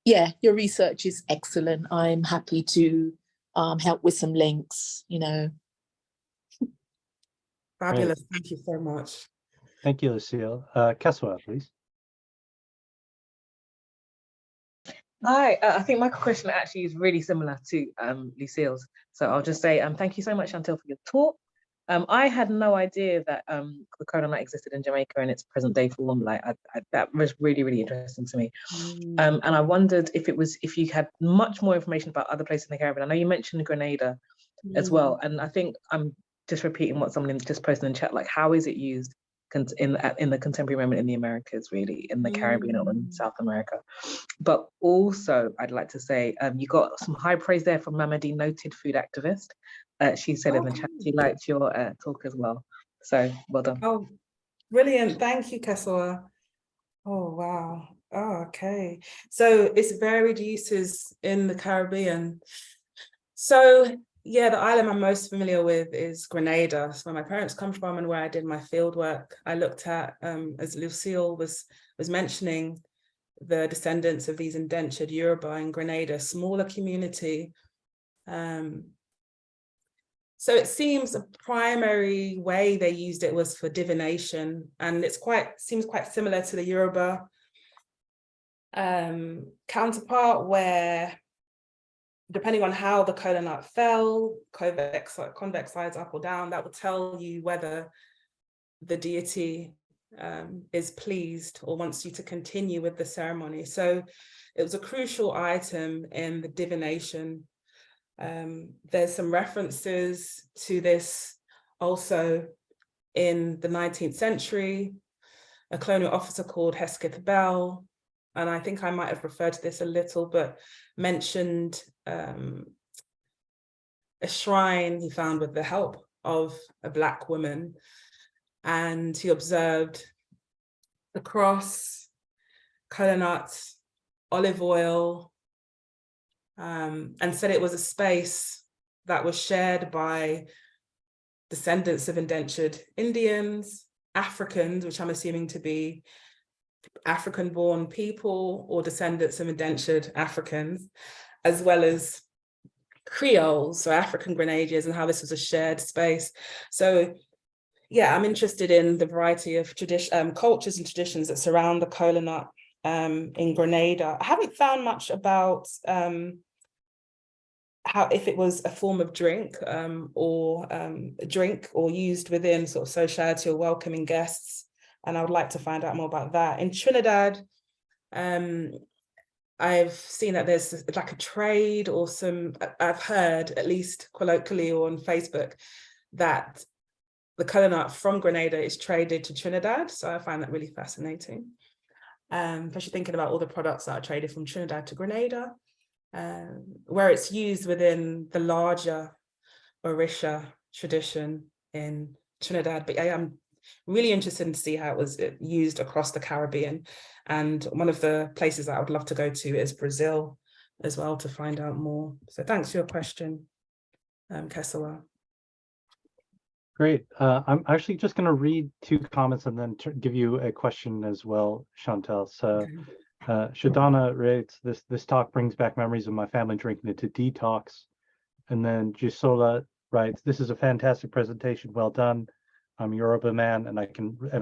Yeah, your research is excellent. I'm happy to help with some links, you know. Fabulous. Right. Thank you so much. Thank you, Lucille. Keswa, please. Hi, I think my question actually is really similar to Lucille's. So I'll just say thank you so much, Shantel, for your talk. I had no idea that the Kola nut existed in Jamaica in its present day form. Like that was really, really interesting to me. And I wondered if you had much more information about other places in the Caribbean. I know you mentioned Grenada as well, and I think I'm just repeating what someone just posted in the chat. Like, how is it used in the contemporary moment in the Americas, really, in the Caribbean or in South America? But also, I'd like to say you got some high praise there from Mamadi, noted food activist. She said in the chat she liked your talk as well. So well done. Oh, brilliant. Thank you, Keswa. Oh, wow. Oh, okay. So it's varied uses in the Caribbean. So yeah, the island I'm most familiar with is Grenada. So where my parents come from and where I did my field work, I looked at, as Lucille was mentioning, the descendants of these indentured Yoruba in Grenada, smaller community. So it seems a primary way they used it was for divination, and seems quite similar to the Yoruba counterpart, where depending on how the kola nut fell, convex sides up or down, that will tell you whether the deity is pleased or wants you to continue with the ceremony. So it was a crucial item in the divination. There's some references to this also in the 19th century. A colonial officer called Hesketh Bell, and I think I might have referred to this a little, but mentioned a shrine he found with the help of a Black woman, and he observed the cross, kola nuts, olive oil, and said it was a space that was shared by descendants of indentured Indians, Africans, which I'm assuming to be African-born people or descendants of indentured Africans, as well as Creoles, so African Grenadiers, and how this was a shared space. So yeah, I'm interested in the variety of cultures and traditions that surround the kola nut in Grenada. I haven't found much about how, if it was a form of drink or used within sort of society or welcoming guests. And I would like to find out more about that. In Trinidad, I've seen that there's like a trade or I've heard, at least colloquially or on Facebook, that the kola nut from Grenada is traded to Trinidad. So I find that really fascinating. Especially thinking about all the products that are traded from Trinidad to Grenada, where it's used within the larger Orisha tradition in Trinidad. But I'm really interested to see how it was used across the Caribbean. And one of the places that I would love to go to is Brazil as well, to find out more. So thanks for your question, Kesawa. Great. I'm actually just going to read two comments and then give you a question as well, Shantel. So Shadana writes, this talk brings back memories of my family drinking it to detox. And then Gisola writes, this is a fantastic presentation. Well done. I'm a Yoruba man and I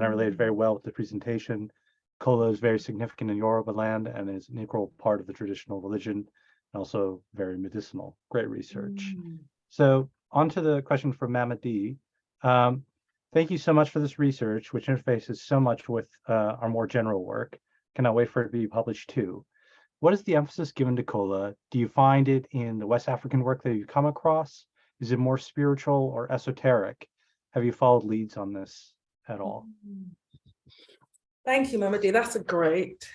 related very well with the presentation. Kola is very significant in Yoruba land and is an integral part of the traditional religion, and also very medicinal. Great research. So on to the question from Mamadi. Thank you so much for this research, which interfaces so much with our more general work. Cannot wait for it to be published too. What is the emphasis given to Kola? Do you find it in the West African work that you come across? Is it more spiritual or esoteric? Have you followed leads on this at all? Thank you, Mamadi. That's a great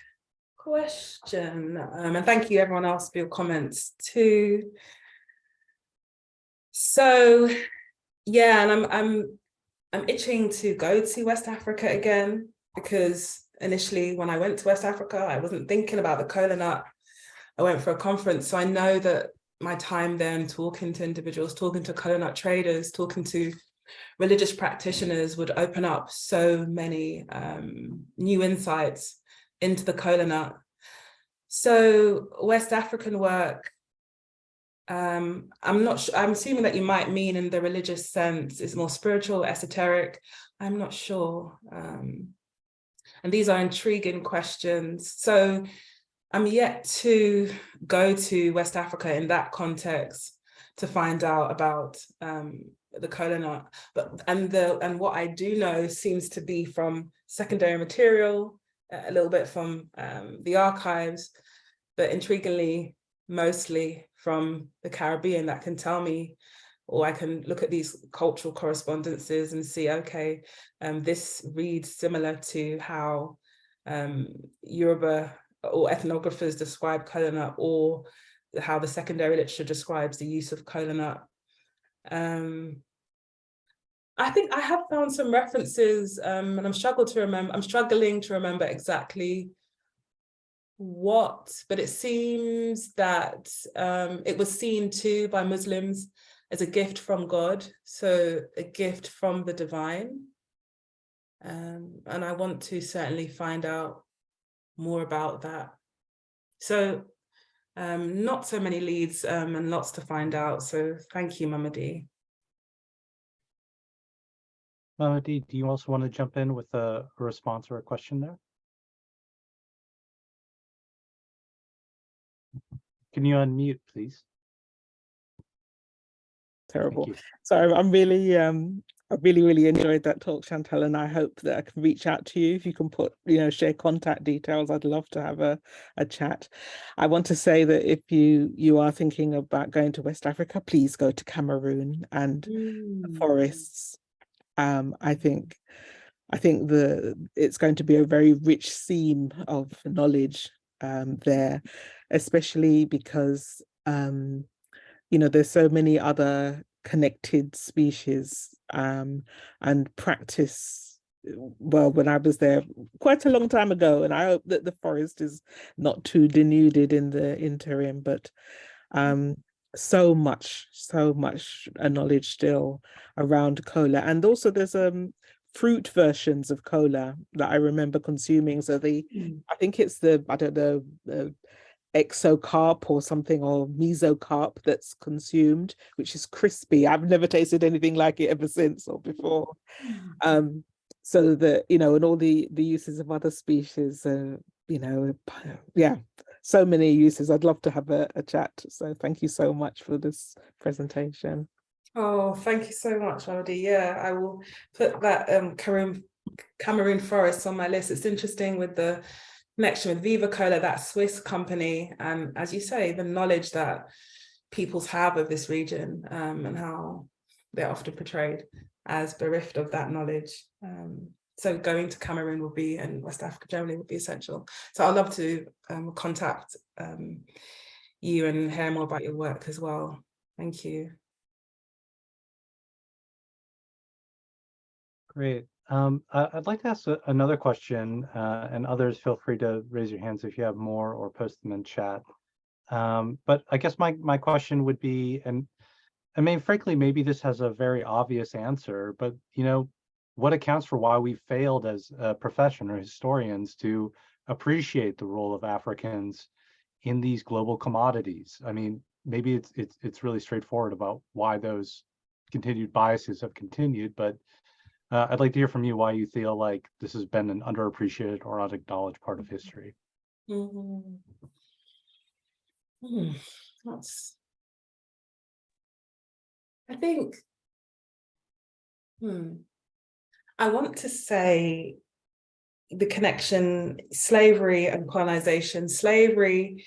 question. And thank you everyone else for your comments too. So yeah, and I'm itching to go to West Africa again, because initially when I went to West Africa, I wasn't thinking about the kola nut. I went for a conference. So I know that my time then talking to individuals, talking to kola nut traders, talking to religious practitioners would open up so many new insights into the kola nut. So West African work, I'm not sure, I'm assuming that you might mean in the religious sense, is more spiritual, esoteric. I'm not sure. And these are intriguing questions. So I'm yet to go to West Africa in that context to find out about the kola nut. And what I do know seems to be from secondary material, a little bit from the archives, but intriguingly, mostly from the Caribbean, that can tell me, or I can look at these cultural correspondences and see, okay, this reads similar to how Yoruba or ethnographers describe kola nut, or how the secondary literature describes the use of kola nut. I think I have found some references, and I'm struggling to remember exactly what, but it seems that it was seen too by Muslims as a gift from God, so a gift from the divine. And I want to certainly find out more about that. So not so many leads and lots to find out. So thank you, Mamadi. Mamadi, do you also want to jump in with a response or a question there? Can you unmute, please? Terrible. So I'm really, I really enjoyed that talk, Shantel, and I hope that I can reach out to you. If you can put, share contact details, I'd love to have a chat. I want to say that if you are thinking about going to West Africa, please go to Cameroon and the forests. I think it's going to be a very rich seam of knowledge there, especially because there's so many other connected species and practice. Well, when I was there quite a long time ago, and I hope that the forest is not too denuded in the interim, but so much knowledge still around kola. And also there's fruit versions of kola that I remember consuming. So I think it's the exocarp or something, or mesocarp that's consumed, which is crispy. I've never tasted anything like it ever since or before. So that, and all the uses of other species, yeah, so many uses. I'd love to have a chat. So thank you so much for this presentation. Oh, thank you so much, Mamadi. Yeah, I will put that Cameroon forest on my list. It's interesting with the connection with Viva Kola, that Swiss company, and as you say, the knowledge that peoples have of this region and how they're often portrayed as bereft of that knowledge. So going to Cameroon will be, and West Africa generally would be essential. So I'd love to contact you and hear more about your work as well. Thank you. Great. I'd like to ask another question, and others feel free to raise your hands if you have more or post them in chat. But I guess my question would be, and I mean, frankly, maybe this has a very obvious answer, but what accounts for why we failed as a profession or historians to appreciate the role of Africans in these global commodities? I mean, maybe it's really straightforward about why those continued biases have continued, but I'd like to hear from you why you feel like this has been an underappreciated or unacknowledged part of history. That's, I think, I want to say the connection, slavery and colonization. Slavery,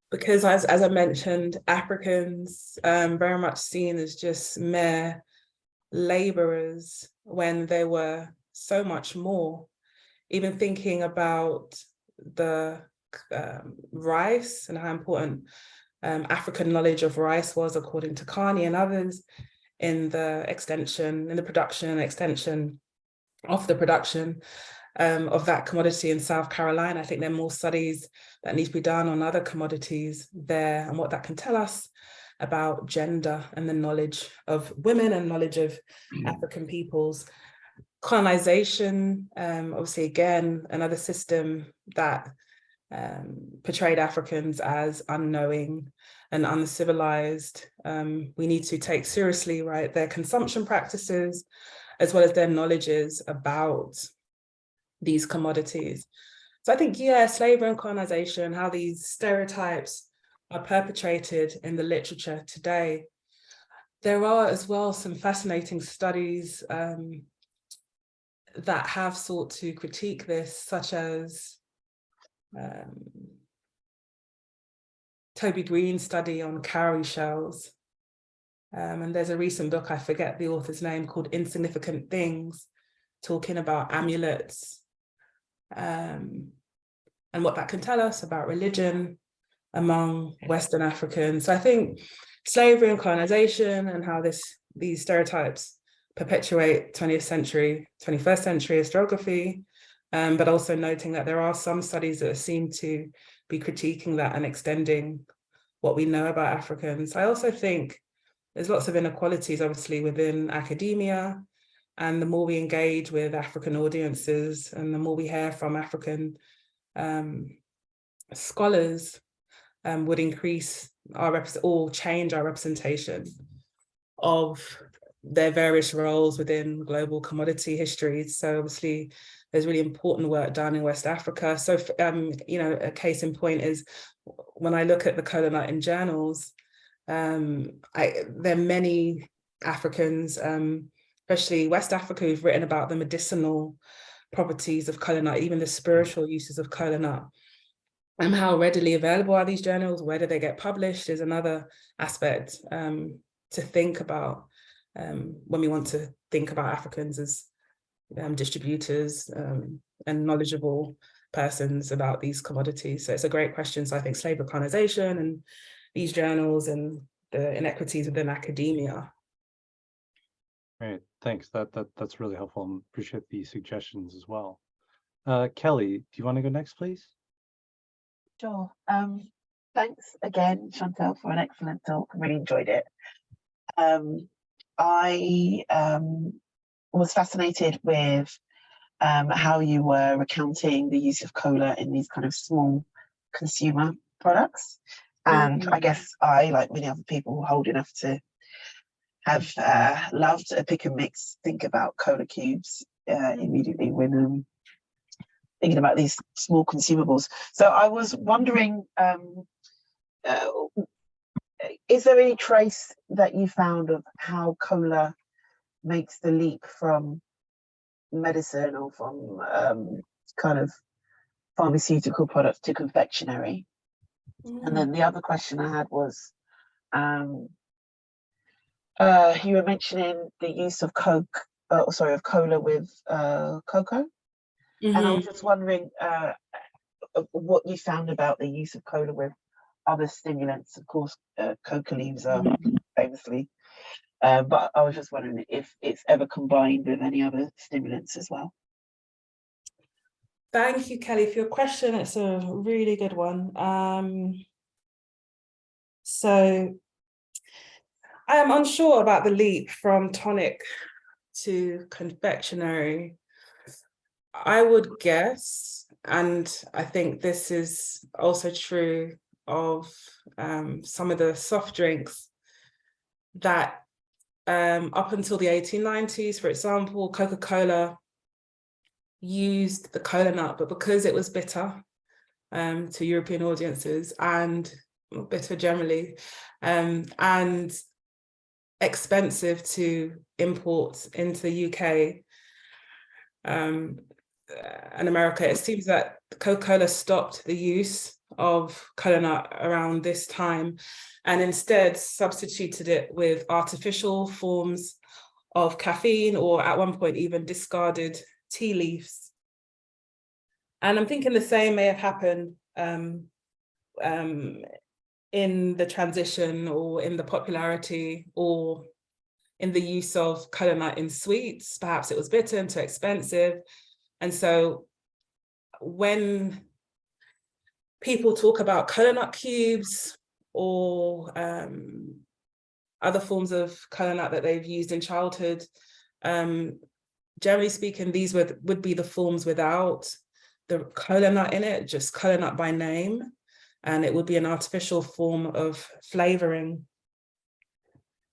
because as I mentioned, Africans very much seen as just mere laborers when they were so much more. Even thinking about the rice and how important African knowledge of rice was, according to Carney and others, in the production and extension of the production of that commodity in South Carolina. I think there are more studies that need to be done on other commodities there and what that can tell us about gender and the knowledge of women and knowledge of African peoples. Colonization, obviously, again, another system that portrayed Africans as unknowing and uncivilized. We need to take seriously, right, their consumption practices, as well as their knowledges about these commodities. So I think, yeah, slavery and colonization, how these stereotypes are perpetrated in the literature today. There are as well some fascinating studies that have sought to critique this, such as Toby Green's study on cowrie shells. And there's a recent book, I forget the author's name, called Insignificant Things, talking about amulets and what that can tell us about religion among Western Africans. So I think slavery and colonization and how these stereotypes perpetuate 20th century, 21st century historiography, but also noting that there are some studies that seem to be critiquing that and extending what we know about Africans. I also think there's lots of inequalities, obviously, within academia, and the more we engage with African audiences and the more we hear from African scholars would increase or change our representation of their various roles within global commodity histories. So obviously, there's really important work done in West Africa. So, a case in point is when I look at the Kola nut in journals, there are many Africans, especially West Africa, who've written about the medicinal properties of Kola nut, even the spiritual uses of Kola nut. And how readily available are these journals? Where do they get published is another aspect to think about when we want to think about Africans as distributors and knowledgeable persons about these commodities. So it's a great question. So I think slavery colonization and these journals and the inequities within academia. Great, thanks. That's really helpful, and appreciate the suggestions as well. Kelly, do you want to go next, please? Sure. Thanks again, Shantel, for an excellent talk. I really enjoyed it. I was fascinated with how you were recounting the use of cola in these kind of small consumer products. And I guess I, like many other people old enough to have loved a pick and mix, think about cola cubes immediately when thinking about these small consumables. So I was wondering, is there any trace that you found of how cola makes the leap from medicine or from kind of pharmaceutical products to confectionery? And then the other question I had was, you were mentioning the use of of cola with cocoa. And I was just wondering what you found about the use of cola with other stimulants. Of course, coca leaves are famously But I was just wondering if it's ever combined with any other stimulants as well. Thank you, Kelly, for your question. It's a really good one. So I am unsure about the leap from tonic to confectionery. I would guess, and I think this is also true of some of the soft drinks, that up until the 1890s, for example, Coca-Cola used the cola nut, but because it was bitter to European audiences and bitter generally, and expensive to import into the UK and America, it seems that Coca-Cola stopped the use of cola nut around this time and instead substituted it with artificial forms of caffeine, or at one point even discarded tea leaves. And I'm thinking the same may have happened in the transition, or in the popularity, or in the use of cola nut in sweets. Perhaps it was bitter and too expensive. And so when people talk about cola nut cubes or other forms of cola nut that they've used in childhood, generally speaking, these would be the forms without the cola nut in it, just cola nut by name, and it would be an artificial form of flavoring.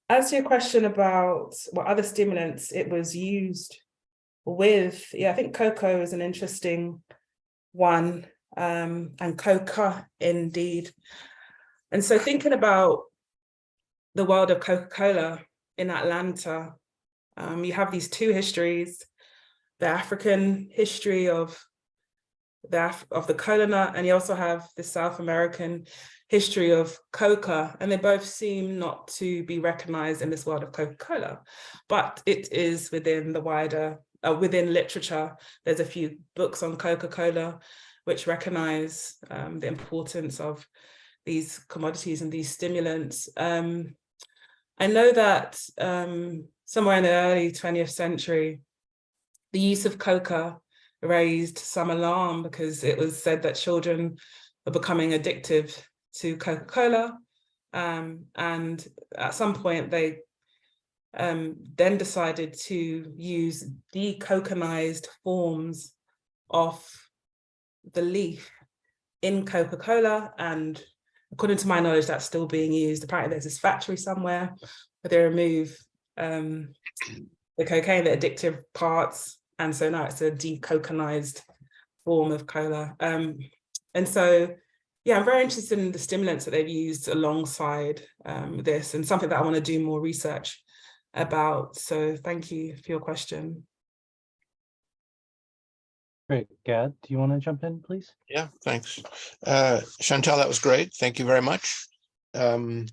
As to your question about what other stimulants it was used with, yeah, I think cocoa is an interesting one, and coca indeed. And so thinking about the world of Coca-Cola in Atlanta, you have these two histories: the African history of the cola nut, and you also have the South American history of coca, and they both seem not to be recognized in this world of Coca-Cola, but it is within the wider, within literature. There's a few books on Coca-Cola which recognize the importance of these commodities and these stimulants. I know that somewhere in the early 20th century, the use of coca raised some alarm because it was said that children were becoming addictive to Coca-Cola. And at some point they then decided to use decoconized forms of the leaf in Coca-Cola. And according to my knowledge, that's still being used. Apparently there's this factory somewhere where they remove the cocaine, the addictive parts. And so now it's a decoconized form of cola. And so, yeah, I'm very interested in the stimulants that they've used alongside this, and something that I want to do more research about. So thank you for your question. Great. Gad, do you want to jump in, please? Yeah, thanks. Shantel, that was great. Thank you very much. I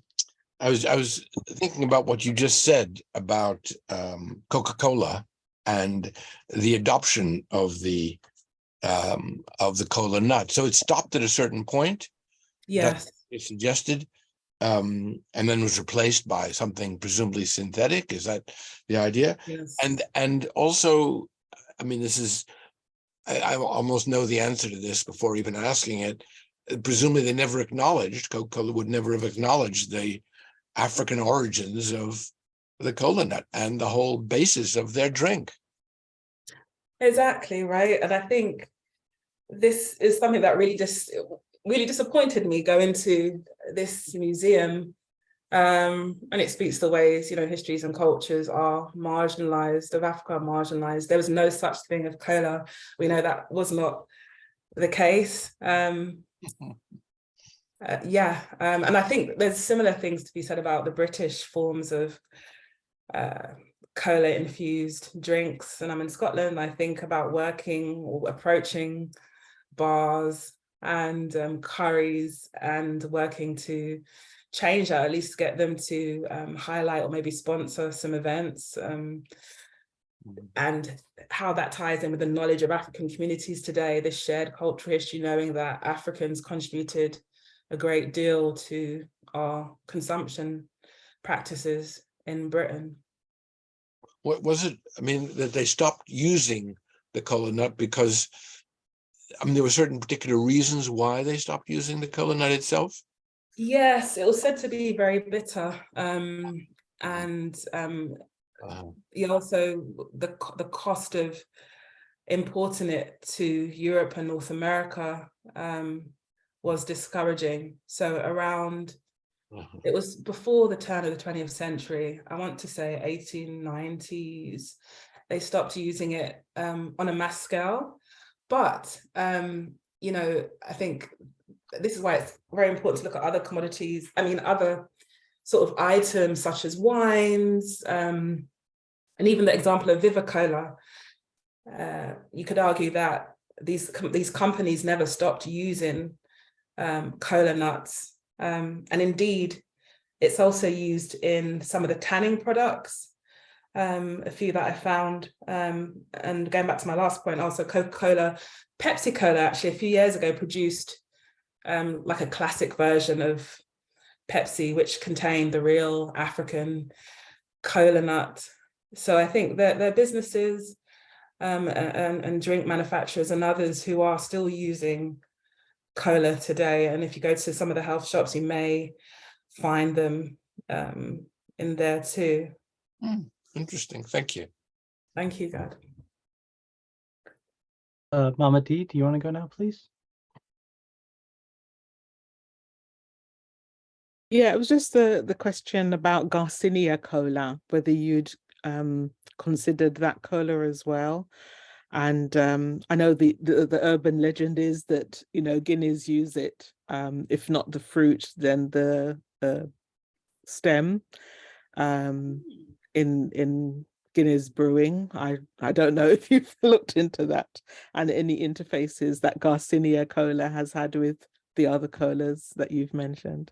was thinking about what you just said about Coca-Cola and the adoption of the cola nut. So it stopped at a certain point. Yes. That it suggested, and then was replaced by something presumably synthetic. Is that the idea? Yes. And also, I mean, this is, I almost know the answer to this before even asking it. Presumably they never acknowledged, Coca-Cola would never have acknowledged the African origins of the cola nut and the whole basis of their drink. Exactly, right. And I think this is something that really disappointed me going to this museum. And it speaks to the ways, you know, histories and cultures are marginalized, of Africa are marginalized. There was no such thing as cola. We know that was not the case. And I think there's similar things to be said about the British forms of cola infused drinks. And I'm in Scotland, I think about working or approaching bars and curries and working to change that, at least get them to highlight or maybe sponsor some events, and how that ties in with the knowledge of African communities today, this shared cultural history, knowing that Africans contributed a great deal to our consumption practices in Britain. What was it? I mean, that they stopped using the cola nut because, I mean, there were certain particular reasons why they stopped using the cola nut itself? Yes, it was said to be very bitter. And also the cost of importing it to Europe and North America was discouraging. So around, it was before the turn of the 20th century, I want to say 1890s, they stopped using it on a mass scale. But, you know, I think this is why it's very important to look at other commodities, I mean, other sort of items such as wines, and even the example of Viva Cola. You could argue that these companies never stopped using cola nuts. And indeed, it's also used in some of the tanning products, a few that I found. And going back to my last point, also Coca-Cola, Pepsi Cola actually a few years ago produced like a classic version of Pepsi, which contained the real African cola nut. So I think that there are businesses and drink manufacturers and others who are still using cola today. And if you go to some of the health shops, you may find them in there too. Interesting. Thank you. Thank you, Gad. Mama D, do you want to go now, please? Yeah, it was just the question about Garcinia cola, whether you'd considered that cola as well. And I know the urban legend is that, you know, Guineas use it, if not the fruit, then the stem in Guinness brewing. I don't know if you've looked into that and any interfaces that Garcinia cola has had with the other colas that you've mentioned.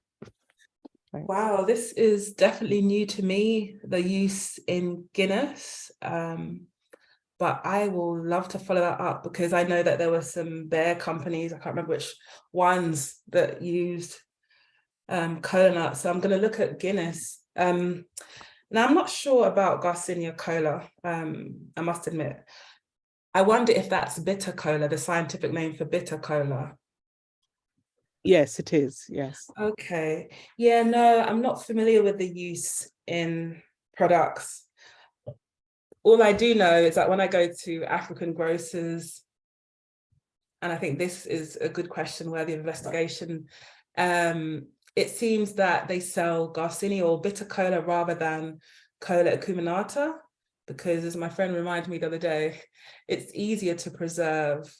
Thanks. Wow, this is definitely new to me, the use in Guinness. But I will love to follow that up because I know that there were some beer companies, I can't remember which ones, that used cola nuts. So I'm going to look at Guinness. Now, I'm not sure about Garcinia cola, I must admit. I wonder if that's bitter cola, the scientific name for bitter cola. Yes, it is. Yes. Okay. Yeah, no, I'm not familiar with the use in products. All I do know is that when I go to African grocers, and I think this is a good question worthy of investigation, it seems that they sell Garcinia or bitter cola rather than cola acuminata, because as my friend reminded me the other day, it's easier to preserve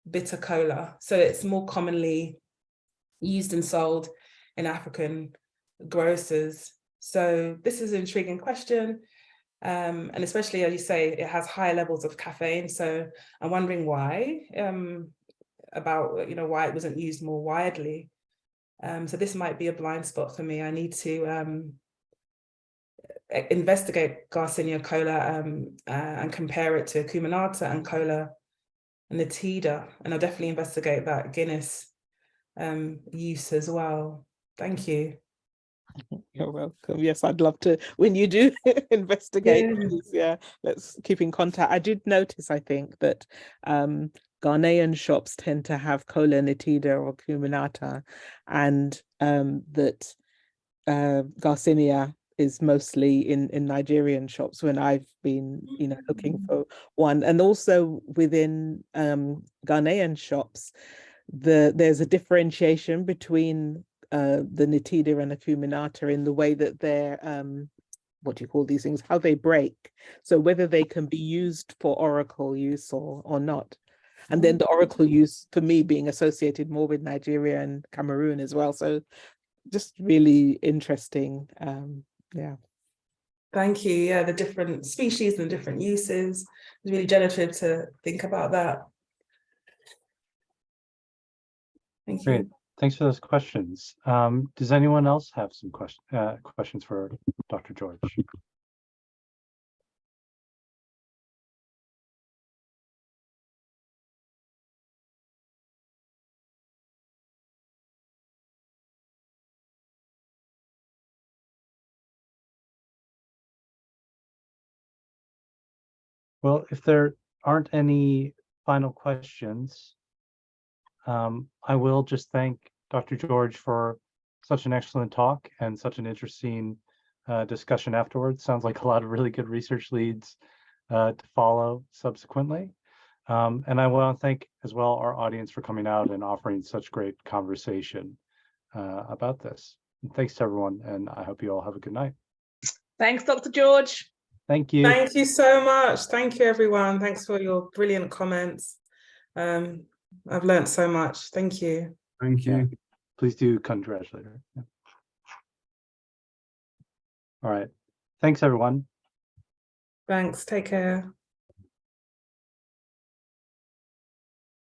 bitter cola. So it's more commonly used and sold in African grocers. So this is an intriguing question. And especially, as you say, it has higher levels of caffeine. So I'm wondering why, about, you know, why it wasn't used more widely. So this might be a blind spot for me. I need to investigate Garcinia cola and compare it to Acuminata and Cola Nitida. And I'll definitely investigate that Guinness use as well. Thank you. You're welcome. Yes, I'd love to, when you do investigate, Yeah. please, yeah, let's keep in contact. I did notice, I think, that Ghanaian shops tend to have Cola Nitida or Cuminata, and that Garcinia is mostly in Nigerian shops when I've been, you know, looking for one. And also within Ghanaian shops, there's a differentiation between the Nitida and Acuminata in the way that they're, what do you call these things, how they break. So whether they can be used for oracle use or not. And then the oracle use, for me, being associated more with Nigeria and Cameroon as well. So just really interesting. Yeah. Thank you. Yeah, the different species and the different uses. It's really generative to think about that. Thank you. Great. Thanks for those questions. Does anyone else have some questions for Dr. George? Well, if there aren't any final questions, I will just thank Dr. George for such an excellent talk and such an interesting discussion afterwards. Sounds like a lot of really good research leads to follow subsequently. And I want to thank as well our audience for coming out and offering such great conversation about this. And thanks to everyone, and I hope you all have a good night. Thanks, Dr. George. Thank you. Thank you so much. Thank you, everyone. Thanks for your brilliant comments. I've learned so much. Thank you. Thank you. Yeah. Please do congratulate her. Yeah. All right. Thanks, everyone. Thanks. Take care.